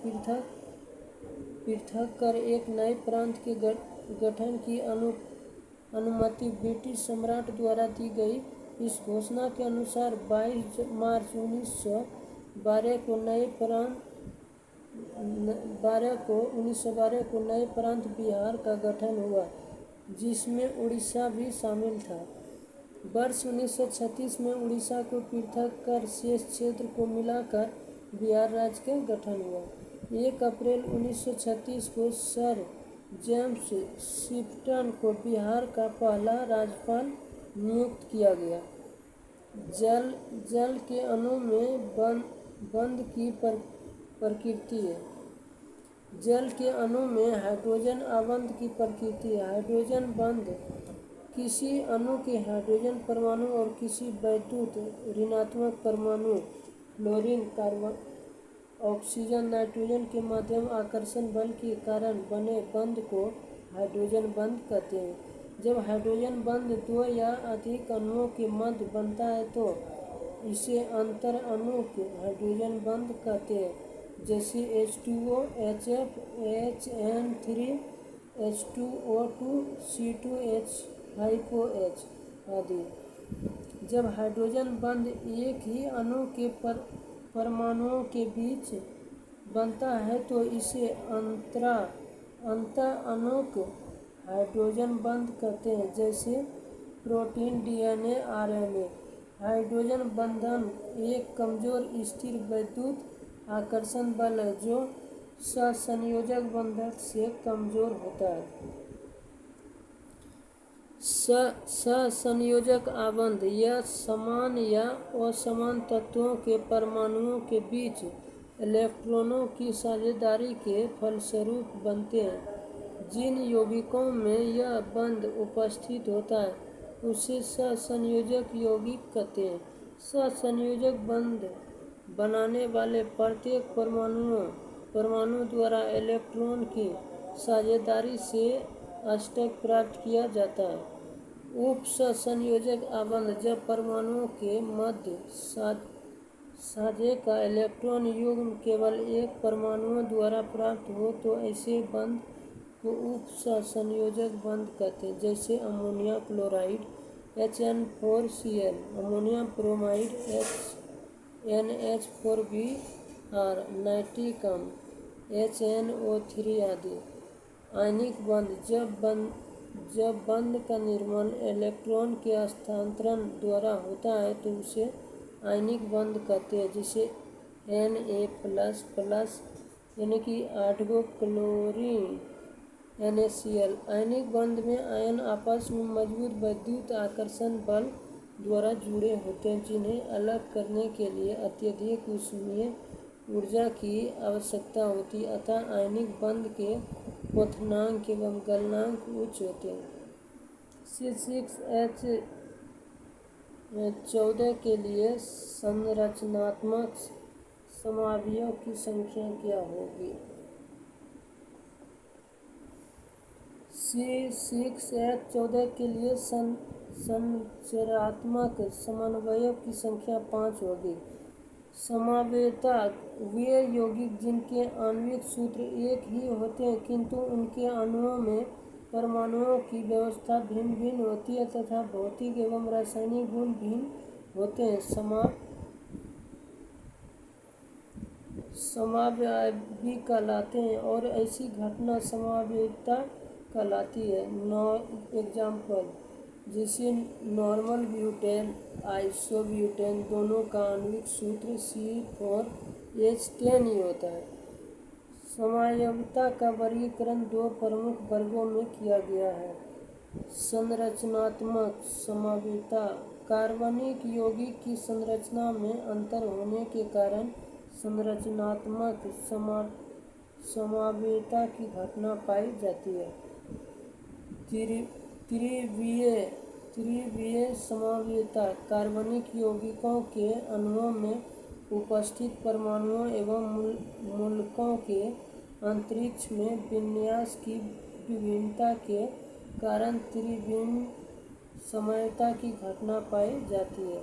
पृथक कर एक नए प्रांत के गठन की अनुमति ब्रिटिश सम्राट द्वारा दी गई। इस घोषणा के अनुसार 22 मार्च 1912 को नए प्रांत बिहार का गठन हुआ, जिसमें उड़ीसा भी शामिल था। वर्ष 1936 में उड़ीसा को पृथक कर शेष क्षेत्र को मिलाकर बिहार राज्य का गठन हुआ। 1 अप्रैल 1936 को सर जेम्स शिफ्टन को बिहार का पहला राज्यपाल नियुक्त किया गया। जल के अणु में बंध की प्रकृति है। जल के अणु में हाइड्रोजन आबंध की प्रकृति है। हाइड्रोजन बंध किसी अणु के हाइड्रोजन परमाणु और किसी वैद्युत ऋणात्मक परमाणु फ्लोरीन, कार्बन, ऑक्सीजन, नाइट्रोजन के मध्यम आकर्षण बल के कारण बने बंध को हाइड्रोजन बंध कहते हैं। जब हाइड्रोजन बंध दो या अधिक अणुओं के मध्य बनता है तो इसे अंतर अणु हाइड्रोजन बंध कहते हैं, जैसे H2O, HF, HN3, H2O2, C2H5OH आदि। जब हाइड्रोजन बंध एक ही अणु के परमाणुओं के बीच बनता है तो इसे अंतर अणुक हाइड्रोजन बंध कहते हैं, जैसे प्रोटीन, DNA, RNA। हाइड्रोजन बंधन एक कमजोर स्थिर वैद्युत आकर्षण बल है जो सहसंयोजक बंधन से कमजोर होता है। सहसंयोजक आबंध यह समान या असमान तत्वों के परमाणुओं के बीच इलेक्ट्रॉनों की साझेदारी के फलस्वरूप बनते हैं। जिन यौगिकों में यह बंध उपस्थित होता है उसे सहसंयोजक यौगिक कहते हैं। सहसंयोजक बंध बनाने वाले प्रत्येक परमाणु द्वारा इलेक्ट्रॉन की साझेदारी से अष्टक प्राप्त किया जाता है। उप सहसंयोजक आबंध जब परमाणुओं के मध्य साझे का इलेक्ट्रॉन युग्म केवल एक परमाणु द्वारा प्राप्त हो तो ऐसे बंध को उप सहसंयोजक बंध कहते हैं, जैसे ammonia chloride HN4Cl, ammonium bromide NH4Br, nitric अम्ल HNO3 आदि। आयनिक बंध जब बंध का निर्माण इलेक्ट्रॉन के हस्तांतरण द्वारा होता है तो उसे आयनिक बंध कहते हैं, जिसे Na++ यानी कि 8 गो क्लोरीन NaCl। आयनिक बंध में आयन आपस में मजबूत विद्युत आकर्षण बल द्वारा जुड़े होते हैं, जिन्हें अलग करने के लिए अत्यधिक ऊष्मीय ऊर्जा की आवश्यकता होती है, अतः आयनिक बंध के क्वथनांक एवं गलनांक उच्च होते हैं। C6H14 के लिए संरचनात्मक समावयव की संख्या क्या होगी? C6H14 के लिए संरचनात्मक समन्वयव की संख्या 5 होगी। समावयवता वे यौगिक जिनके आणविक सूत्र एक ही होते हैं, किंतु उनके अणुओं में परमाणुओं की व्यवस्था भिन्न भिन्न होती है तथा भौतिक एवं रासायनिक गुण भिन्न होते हैं, समावयवी कहलाते हैं, और ऐसी घटना समावयवता कहलाती है। एग्जाम्पल जैसे नॉर्मल ब्यूटेन, आइसोब्यूटेन दोनों का आणविक सूत्र C4H10 ही होता है। समावयवता का वर्गीकरण 2 प्रमुख वर्गों में किया गया है। संरचनात्मक समावयवता कार्बनिक यौगिक की संरचना में अंतर होने के कारण संरचनात्मक समावयवता की घटना पाई जाती है। त्रिविमीय समावयवता कार्बनिक यौगिकों के अणुओं में उपस्थित परमाणुओं एवं मूलकों के अंतरिक्ष में विन्यास की विभिन्नता के कारण त्रिविमीय समावयवता की घटना पाई जाती है।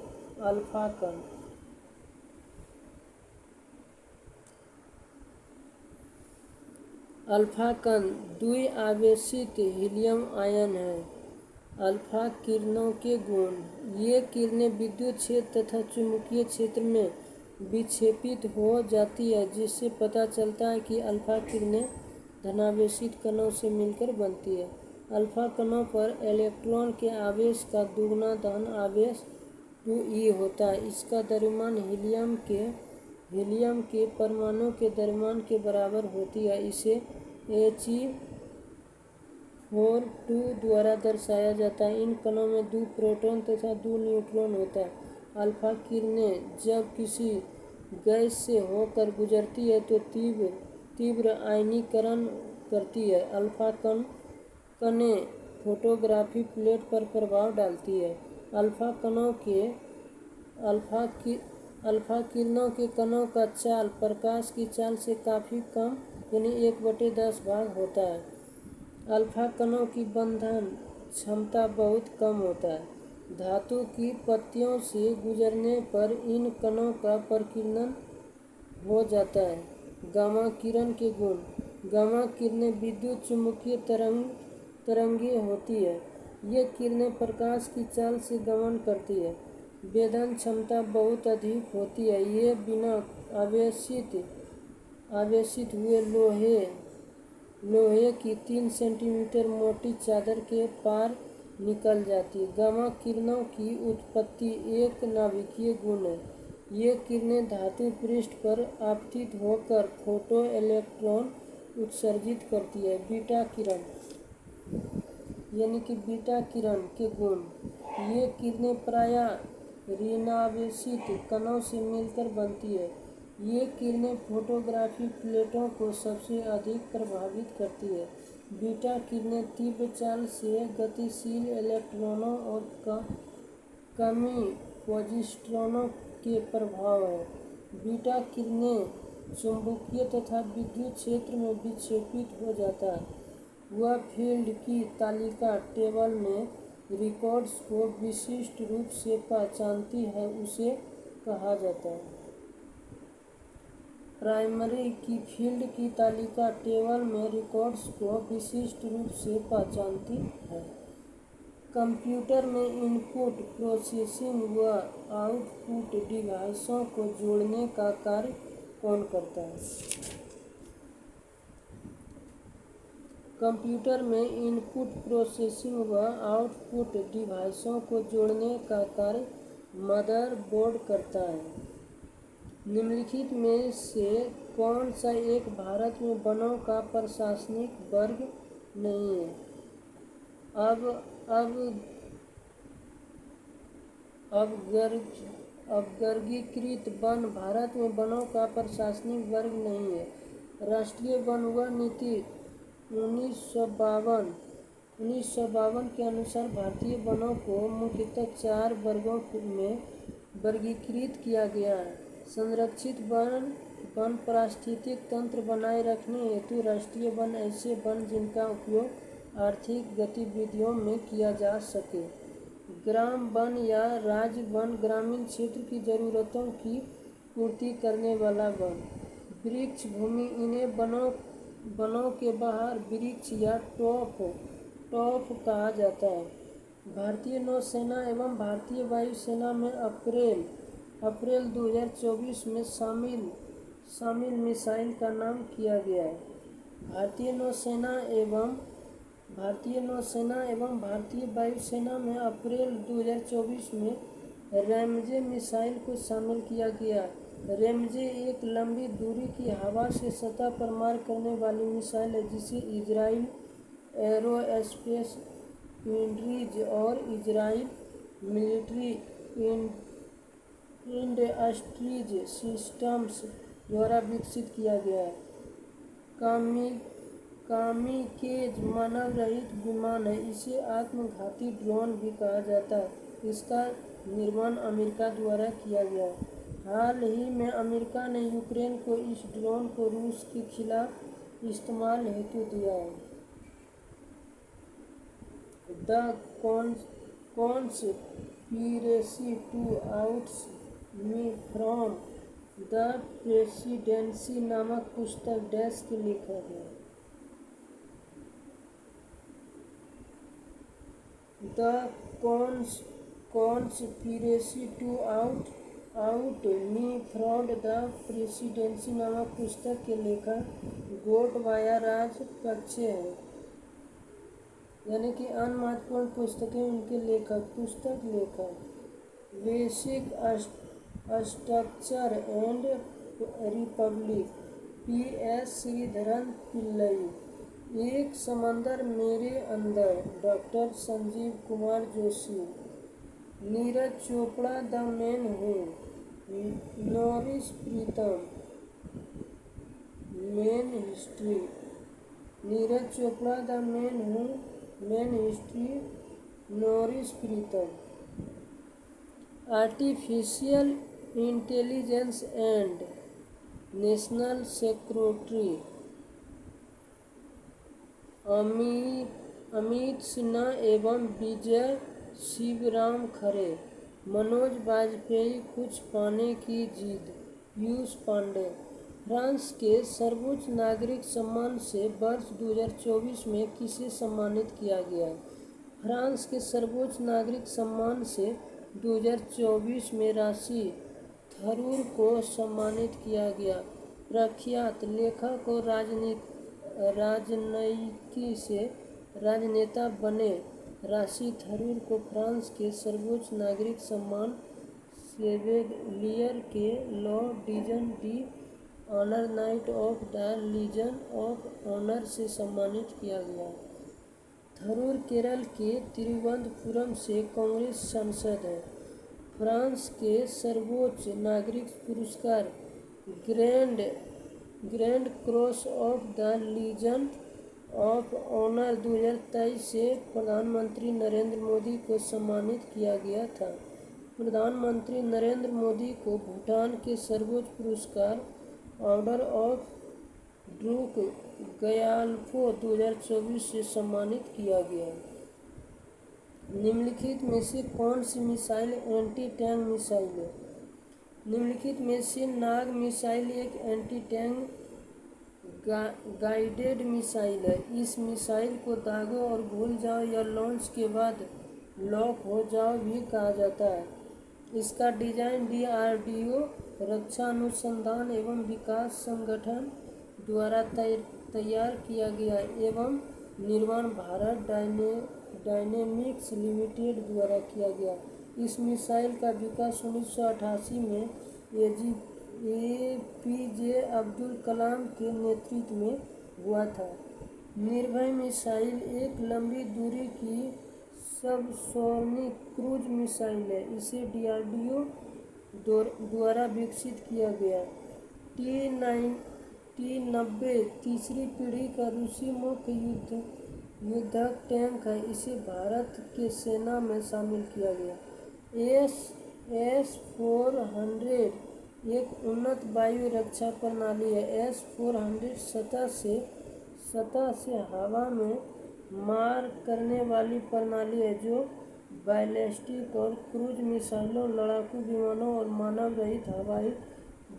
अल्फा कण द्विआवेशित हीलियम आयन है। अल्फा किरणों के गुण। ये किरणें विद्युत क्षेत्र तथा चुंबकीय क्षेत्र में विक्षेपित हो जाती है, जिससे पता चलता है कि अल्फा किरणें धनावेशित कणों से मिलकर बनती है। अल्फा कणों पर इलेक्ट्रॉन के आवेश का दुगुना धन आवेश 2e होता है। इसका द्रव्यमान हीलियम के परमाणु के द्रव्यमान के बराबर होती है। इसे He42 द्वारा दर्शाया जाता है। इन कणों में 2 प्रोटॉन तथा 2 न्यूट्रॉन होता है। अल्फा किरणें जब किसी गैस से होकर गुजरती है तो तीव्र आयनीकरण करती है। अल्फा कणें फोटोग्राफी प्लेट पर प्रभाव डालती है। अल्फा किरणों के कणों का चाल प्रकाश की चाल से काफ़ी कम यानी 1/10 भाग होता है। अल्फा कणों की बंधन क्षमता बहुत कम होता है। धातु की पत्तियों से गुजरने पर इन कणों का प्रकीर्णन हो जाता है। गामा किरण के गुण। गामा किरणें विद्युत चुम्बकीय तरंगें होती है। ये किरणें प्रकाश की चाल से गमन करती है। वेधन क्षमता बहुत अधिक होती है। ये बिना आवेशित हुए लोहे की 3 सेंटीमीटर मोटी चादर के पार निकल जाती है। गामा किरणों की उत्पत्ति एक नाभिकीय गुण है। ये किरणें धातु पृष्ठ पर आपतित होकर फोटो इलेक्ट्रॉन उत्सर्जित करती है। बीटा किरण यानी कि बीटा किरण के गुण। ये किरणें प्रायः ऋणावेशित कणों से मिलकर बनती है। ये किरणें फोटोग्राफी प्लेटों को सबसे अधिक प्रभावित करती है। बीटा किरणें तीव्र चाल से गतिशील इलेक्ट्रॉनों और कमी पॉजिट्रॉनों के प्रभाव है। बीटा किरणें चुंबकीय तथा विद्युत क्षेत्र में विक्षेपित हो जाता है। वह फील्ड की तालिका टेबल में रिकॉर्ड्स को विशिष्ट रूप से पहचानती है, उसे कहा जाता है। प्राइमरी की फील्ड की तालिका टेबल में रिकॉर्ड्स को विशिष्ट रूप से पहचानती है। कंप्यूटर में इनपुट प्रोसेसिंग व आउटपुट डिवाइसों को जोड़ने का कार्य कौन करता है? कंप्यूटर में इनपुट प्रोसेसिंग व आउटपुट डिवाइसों को जोड़ने का कार्य मदर बोर्ड करता है। निम्नलिखित में से कौन सा एक भारत में वनों का प्रशासनिक वर्ग नहीं है? अब अब अवर्गीकृत वन भारत में वनों का प्रशासनिक वर्ग नहीं है। राष्ट्रीय वन नीति 1952 के अनुसार भारतीय वनों को मुख्यतः 4 वर्गों में वर्गीकृत किया गया है। संरक्षित वन पारिस्थितिक तंत्र बनाए रखने हेतु राष्ट्रीय वन ऐसे वन जिनका उपयोग आर्थिक गतिविधियों में किया जा सके। ग्राम वन या राज्य वन ग्रामीण क्षेत्र की ज़रूरतों की पूर्ति करने वाला वन। वृक्ष भूमि इन्हें वनों के बाहर वृक्ष या टॉप कहा जाता है। भारतीय नौसेना एवं भारतीय वायुसेना में अप्रैल 2024 में शामिल मिसाइल का नाम किया गया है। भारतीय नौसेना एवं भारतीय वायुसेना में अप्रैल 2024 में रैमजे मिसाइल को शामिल किया गया। रैमजे एक लंबी दूरी की हवा से सतह पर मार करने वाली मिसाइल है जिसे इजराइल एरोस्पेस इंडस्ट्रीज और इजराइल मिलिट्री इंडस्ट्रीज सिस्टम्स द्वारा विकसित किया गया है। कामिकेज मानव रहित विमान है। इसे आत्मघाती ड्रोन भी कहा जाता है। इसका निर्माण अमेरिका द्वारा किया गया है। हाल ही में अमेरिका ने यूक्रेन को इस ड्रोन को रूस के खिलाफ इस्तेमाल हेतु दिया है। The conspiracy to out me from the presidency नामक पुस्तक डैश के लेखक है। The conspiracy to out me from the presidency नामक पुस्तक के लेखक गोटबाया राजपक्षे हैं। यानी कि अन्य महत्वपूर्ण पुस्तकें उनके पुस्तक लेखक basic structure and Republic PS Sreedharan Pillai, एक समंदर मेरे अंदर doctor Sanjeev Kumar Joshi, Neeraj Chopra the man who, Norris Pritam, main history, Neeraj Chopra the man who, main history, Norris Pritam, artificial intelligence and national security, Amit Sinha एवं विजय शिवराम खरे, मनोज वाजपेयी कुछ पाने की जिद, पीयूष पांडे। फ्रांस के सर्वोच्च नागरिक सम्मान से वर्ष 2024 में किसे सम्मानित किया गया? फ्रांस के सर्वोच्च नागरिक सम्मान से 2024 में राशि थरूर को सम्मानित किया गया। प्रख्यात लेखक और राजनीति से राजनेता बने राशि थरूर को फ्रांस के सर्वोच्च नागरिक सम्मान शेवलियर के Legion d'honneur knight of the Legion of Honour से सम्मानित किया गया। थरूर केरल के तिरुवनंतपुरम से कांग्रेस सांसद हैं। फ्रांस के सर्वोच्च नागरिक पुरस्कार Grand Cross of the Legion of Honour 2023 से प्रधानमंत्री नरेंद्र मोदी को सम्मानित किया गया था। प्रधानमंत्री नरेंद्र मोदी को भूटान के सर्वोच्च पुरस्कार ऑर्डर ऑफ ड्रूक गयाल्फो 2024 से सम्मानित किया गया। निम्नलिखित में से कौन सी मिसाइल एंटी टैंक मिसाइल है? निम्नलिखित में से नाग मिसाइल एक एंटी टैंक गाइडेड मिसाइल है। इस मिसाइल को दागो और भूल जाओ या लॉन्च के बाद लॉक हो जाओ भी कहा जाता है। इसका डिजाइन DRDO रक्षा अनुसंधान एवं विकास संगठन द्वारा तैयार किया गया एवं निर्माण भारत डायनेमिक्स लिमिटेड द्वारा किया गया। इस मिसाइल का विकास 1988 में APJ अब्दुल कलाम के नेतृत्व में हुआ था। निर्भय मिसाइल एक लंबी दूरी की सबसोनिक क्रूज मिसाइल है। इसे DRDO द्वारा विकसित किया गया। T-90 तीसरी पीढ़ी का रूसी मुख्य युद्धक टैंक है। इसे भारत के सेना में शामिल किया गया। S-400 एक उन्नत वायु रक्षा प्रणाली है। S-400 सतह से हवा में मार करने वाली प्रणाली है जो बैलिस्टिक और क्रूज मिसाइलों, लड़ाकू विमानों और मानव रहित हवाई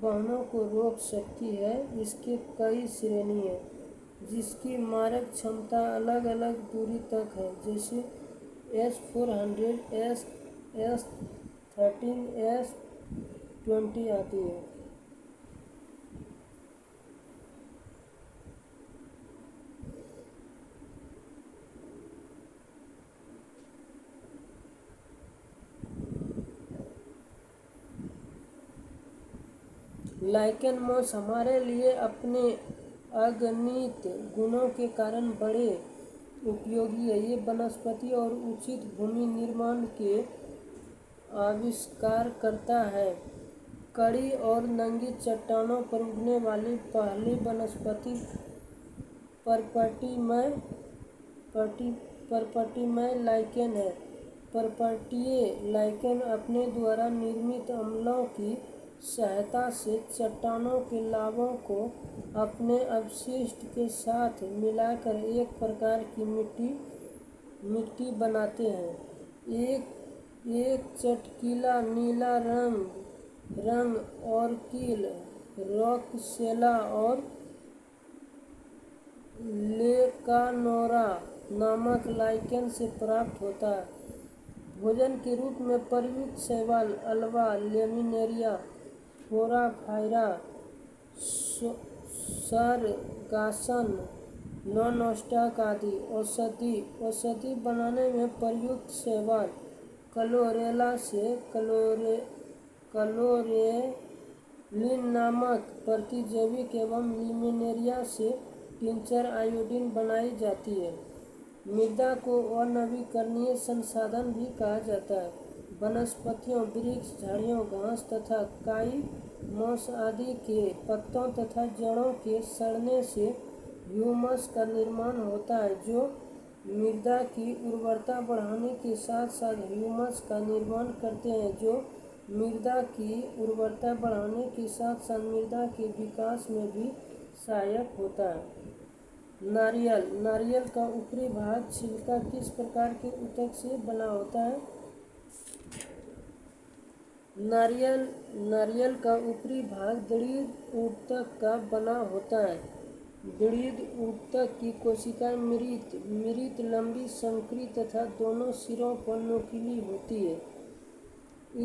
वाहनों को रोक सकती है। इसके कई श्रेणी हैं जिसकी मारक क्षमता अलग अलग दूरी तक है, जैसे S-400, S-13, S-20 आदि है। लाइकेन मॉस हमारे लिए अपने अगणित गुणों के कारण बड़े उपयोगी है। ये वनस्पति और उचित भूमि निर्माण के आविष्कार करता है। कड़ी और नंगी चट्टानों पर उगने वाली पहली वनस्पति पर्पटीय लाइकेन है। पर्पटीय लाइकेन अपने द्वारा निर्मित अम्लों की सहायता से चट्टानों के लावों को अपने अपशिष्ट के साथ मिलाकर एक प्रकार की मिट्टी बनाते हैं। एक चटकीला नीला रंग ऑर्किल, रॉकसेला और लेकानोरा नामक लाइकेन से प्राप्त होता है। भोजन के रूप में प्रयुक्त शैवाल, अल्वा, लेमिनेरिया, फोराफाइरा, सरगासन, नॉनस्टॉक आदि। औषधि बनाने में प्रयुक्त शैवाल क्लोरेला से क्लोरेलिन नामक प्रतिजैविक एवं लिमिनेरिया से टिंचर आयोडीन बनाई जाती है। मृदा को अनवीकरणीय संसाधन भी कहा जाता है। वनस्पतियों, वृक्ष, झाड़ियों, घास तथा काई मॉस आदि के पत्तों तथा जड़ों के सड़ने से ह्यूमस का निर्माण होता है जो मृदा की उर्वरता बढ़ाने के साथ साथ ह्यूमस का निर्माण करते हैं, जो मृदा की उर्वरता बढ़ाने के साथ साथ मृदा के विकास में भी सहायक होता है। नारियल का ऊपरी भाग छिलका किस प्रकार के ऊतक से बना होता है? नारियल का ऊपरी भाग दृढ़ ऊतक का बना होता है। दृढ़ ऊतक की कोशिकाएं मृत, लंबी, संकरी तथा दोनों सिरों पर नुकीली होती है।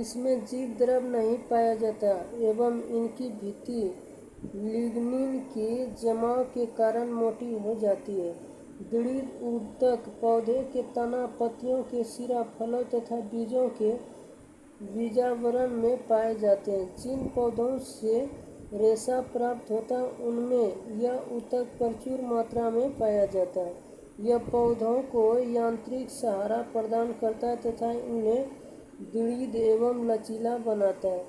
इसमें जीव द्रव नहीं पाया जाता एवं इनकी भित्ति लिग्निन के जमाव के कारण मोटी हो जाती है। दृढ़ ऊतक पौधे के तना, पत्तियों के सिरा, फलों तथा बीजों के बीजावरण में पाए जाते हैं। जिन पौधों से रेशा प्राप्त होता है उनमें यह ऊतक प्रचुर मात्रा में पाया जाता है। यह पौधों को यांत्रिक सहारा प्रदान करता है तथा उन्हें दृढ़ एवं लचीला बनाता है।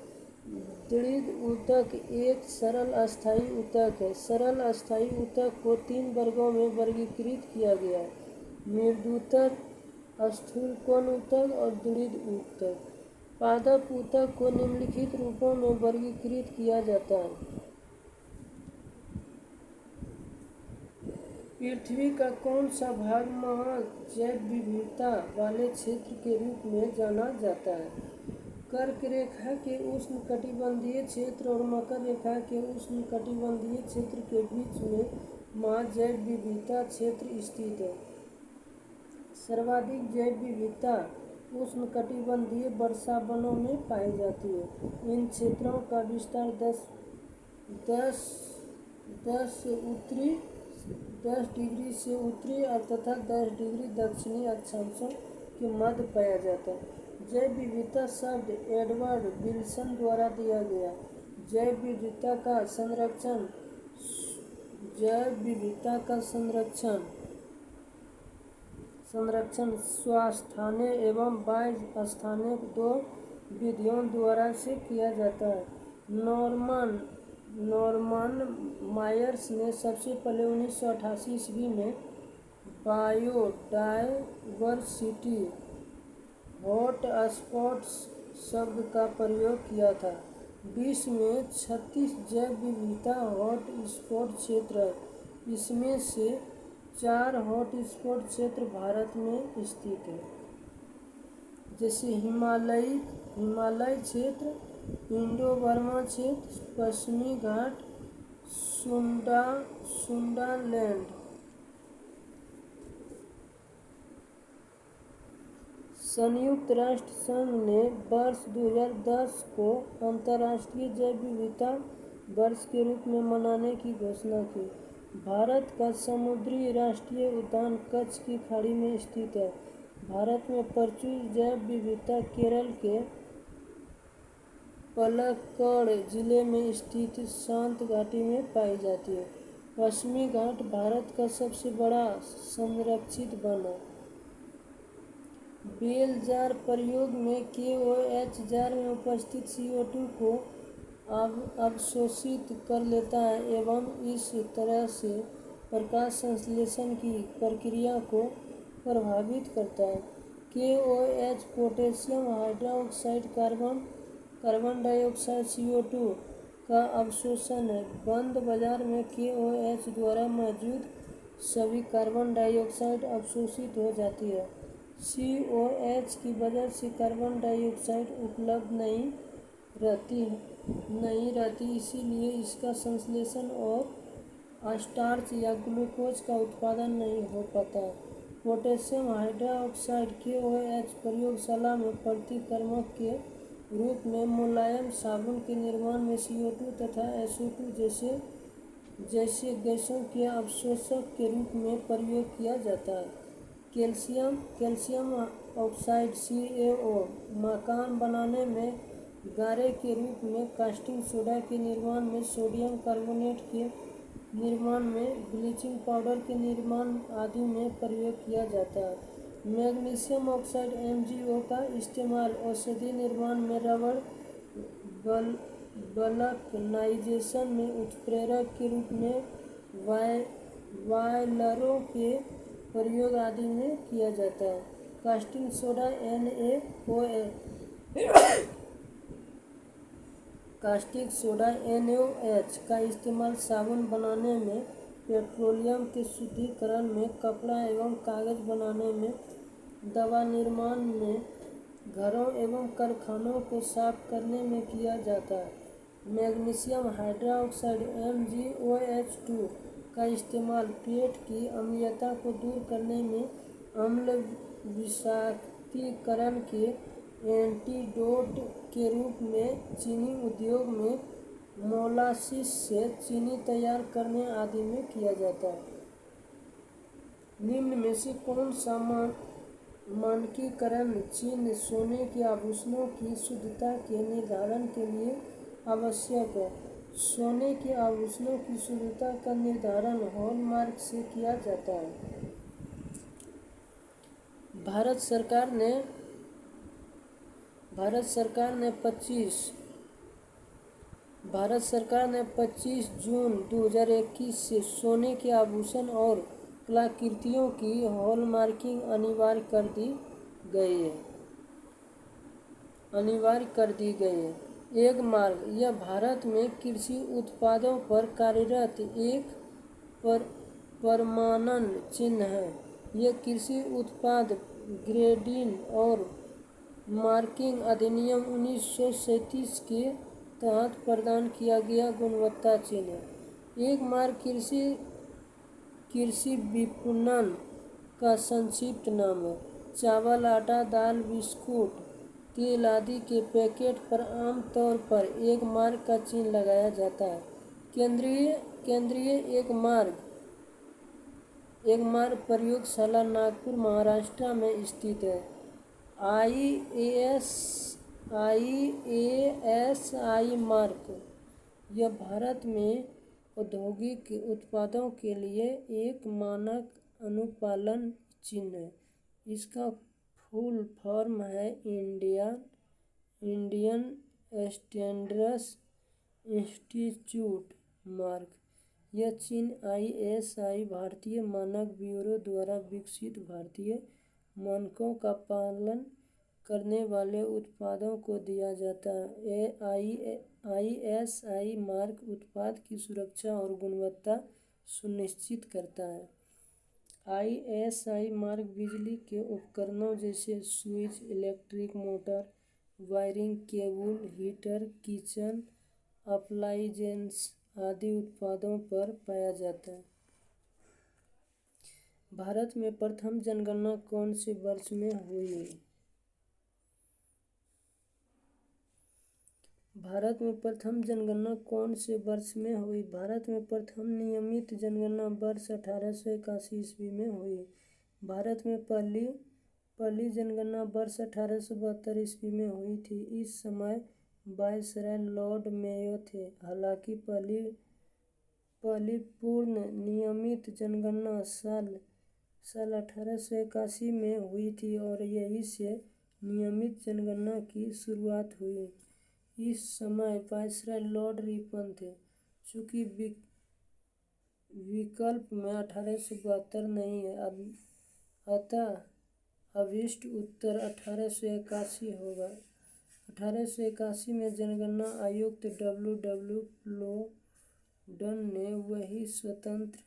दृढ़ ऊतक एक सरल अस्थायी ऊतक है। सरल अस्थायी ऊतक को 3 वर्गों में वर्गीकृत किया गया है: मृदूतक, स्थूलकोण ऊतक और दृढ़ ऊतक। पादप ऊतक को निम्नलिखित रूपों में वर्गीकृत किया जाता है। पृथ्वी का कौन सा भाग महाजैव विविधता वाले क्षेत्र के रूप में जाना जाता है? कर्क रेखा के उष्णकटिबंधीय क्षेत्र और मकर रेखा के उष्णकटिबंधीय क्षेत्र के बीच में महाजैव विविधता क्षेत्र स्थित है। सर्वाधिक जैव विविधता उष्णकटिबंधीय वर्षा वनों में पाई जाती है। इन क्षेत्रों का विस्तार 10 डिग्री से उत्तरी तथा 10 डिग्री दक्षिणी अक्षांशों के मध्य पाया जाता है। जैव विविधता शब्द एडवर्ड विल्सन द्वारा दिया गया। जैव विविधता का संरक्षण जैव विविधता का संरक्षण स्वास्थ्य एवं बाह्य स्थानीय दो विधियों द्वारा से किया जाता है। नॉर्मन मायर्स ने सबसे पहले 1988 ईस्वी में बायोडायवर्सिटी हॉटस्पॉट्स शब्द का प्रयोग किया था। विश्व में 36 जैव विविधता हॉटस्पॉट क्षेत्र है। इसमें से 4 हॉटस्पॉट क्षेत्र भारत में स्थित है, जैसे हिमालय क्षेत्र, इंडो बर्मा क्षेत्र, पश्चिमी घाट, सुंडालैंड। संयुक्त राष्ट्र संघ ने वर्ष 2010 को अंतर्राष्ट्रीय जैव विविधता वर्ष के रूप में मनाने की घोषणा की। भारत का समुद्री राष्ट्रीय उद्यान कच्छ की खाड़ी में स्थित है। भारत में प्रचुर जैव विविधता केरल के पलक्कड़ जिले में स्थित शांत घाटी में पाई जाती है। पश्चिमी घाट भारत का सबसे बड़ा संरक्षित वन है। बेल जार प्रयोग में KOH जार में उपस्थित CO2 को अवशोषित कर लेता है एवं इस तरह से प्रकाश संश्लेषण की प्रक्रिया को प्रभावित करता है। KOH potassium hydroxide carbon dioxide CO2 का अवशोषण है। बंद बाजार में KOH द्वारा मौजूद सभी कार्बन डाइऑक्साइड अवशोषित हो जाती है। COH की वजह से कार्बन डाइऑक्साइड उपलब्ध नहीं रहती, इसीलिए इसका संश्लेषण और स्टार्च या ग्लूकोज का उत्पादन नहीं हो पाता। पोटेशियम हाइड्रोक्साइड KOH प्रयोगशाला में प्रतिक्रमक के रूप में मुलायम साबुन के निर्माण में CO2 तथा SO2 जैसे गैसों के अवशोषक के रूप में प्रयोग किया जाता है। कैल्शियम ऑक्साइड CaO मकान बनाने में गारे के रूप में, कास्टिंग सोडा के निर्माण में, सोडियम कार्बोनेट के निर्माण में, ब्लीचिंग पाउडर के निर्माण आदि में प्रयोग किया जाता है। मैग्नीशियम ऑक्साइड MgO का इस्तेमाल औषधि निर्माण में, रबड़ वल्कनाइजेशन में, उत्प्रेरक के रूप में, बॉयलरों के प्रयोग आदि में किया जाता है। कास्टिंग सोडा NaOH का इस्तेमाल साबुन बनाने में, पेट्रोलियम के शुद्धिकरण में, कपड़ा एवं कागज बनाने में, दवा निर्माण में, घरों एवं कारखानों को साफ करने में किया जाता है। मैग्नीशियम हाइड्रोक्साइड MgOH2 का इस्तेमाल पेट की अम्लता को दूर करने में, अम्ल विषाक्तीकरण के एंटीडोट के रूप में, चीनी उद्योग में मोलासिस से चीनी तैयार करने आदि में किया जाता है। निम्न में से कौन सा मानकीकरण चिन्ह सोने के आभूषणों की शुद्धता के निर्धारण के लिए आवश्यक है? सोने के आभूषणों की शुद्धता का निर्धारण हॉलमार्क से किया जाता है। भारत सरकार ने 25 जून 2021 से सोने के आभूषण और कलाकृतियों की हॉलमार्किंग अनिवार्य कर दी गई है। एक मार्क यह भारत में कृषि उत्पादों पर कार्यरत एक प्रमाणन चिन्ह है। यह कृषि उत्पाद ग्रेडिंग और मार्किंग अधिनियम 1937 के तहत प्रदान किया गया गुणवत्ता चिन्ह है। एक मार्क कृषि विपणन का संक्षिप्त नाम है। चावल, आटा, दाल, बिस्कुट, तेल आदि के पैकेट पर आमतौर पर एक मार्क का चिन्ह लगाया जाता है। केंद्रीय एक मार्क प्रयोगशाला नागपुर, महाराष्ट्र में स्थित है। IASI मार्क यह भारत में औद्योगिक उत्पादों के लिए एक मानक अनुपालन चिन्ह है। इसका फुल फॉर्म है इंडियन स्टैंडर्ड्स इंस्टीट्यूट मार्क। यह चिन्ह ISI भारतीय मानक ब्यूरो द्वारा विकसित भारतीय मानकों का पालन करने वाले उत्पादों को दिया जाता है। ISI मार्क उत्पाद की सुरक्षा और गुणवत्ता सुनिश्चित करता है। ISI मार्क बिजली के उपकरणों जैसे switch, electric motor, wiring, cable, heater, kitchen appliances आदि उत्पादों पर पाया जाता है। भारत में प्रथम जनगणना कौन से वर्ष में हुई? भारत में प्रथम जनगणना कौन से वर्ष में हुई? भारत में प्रथम नियमित जनगणना वर्ष 1881 ईस्वी में हुई। भारत में पहली जनगणना वर्ष 1872 ईस्वी में हुई थी। इस समय वायसराय लॉर्ड मेयो थे। हालांकि पहली पूर्ण नियमित जनगणना साल 1881 में हुई थी और यहीं से नियमित जनगणना की शुरुआत हुई। इस समय वायसराय लॉर्ड रिपन थे। चूंकि विकल्प में 1872 नहीं है, अतः अभीष्ट उत्तर 1881 होगा। 1881 में जनगणना आयुक्त W प्लोडन ने वही स्वतंत्र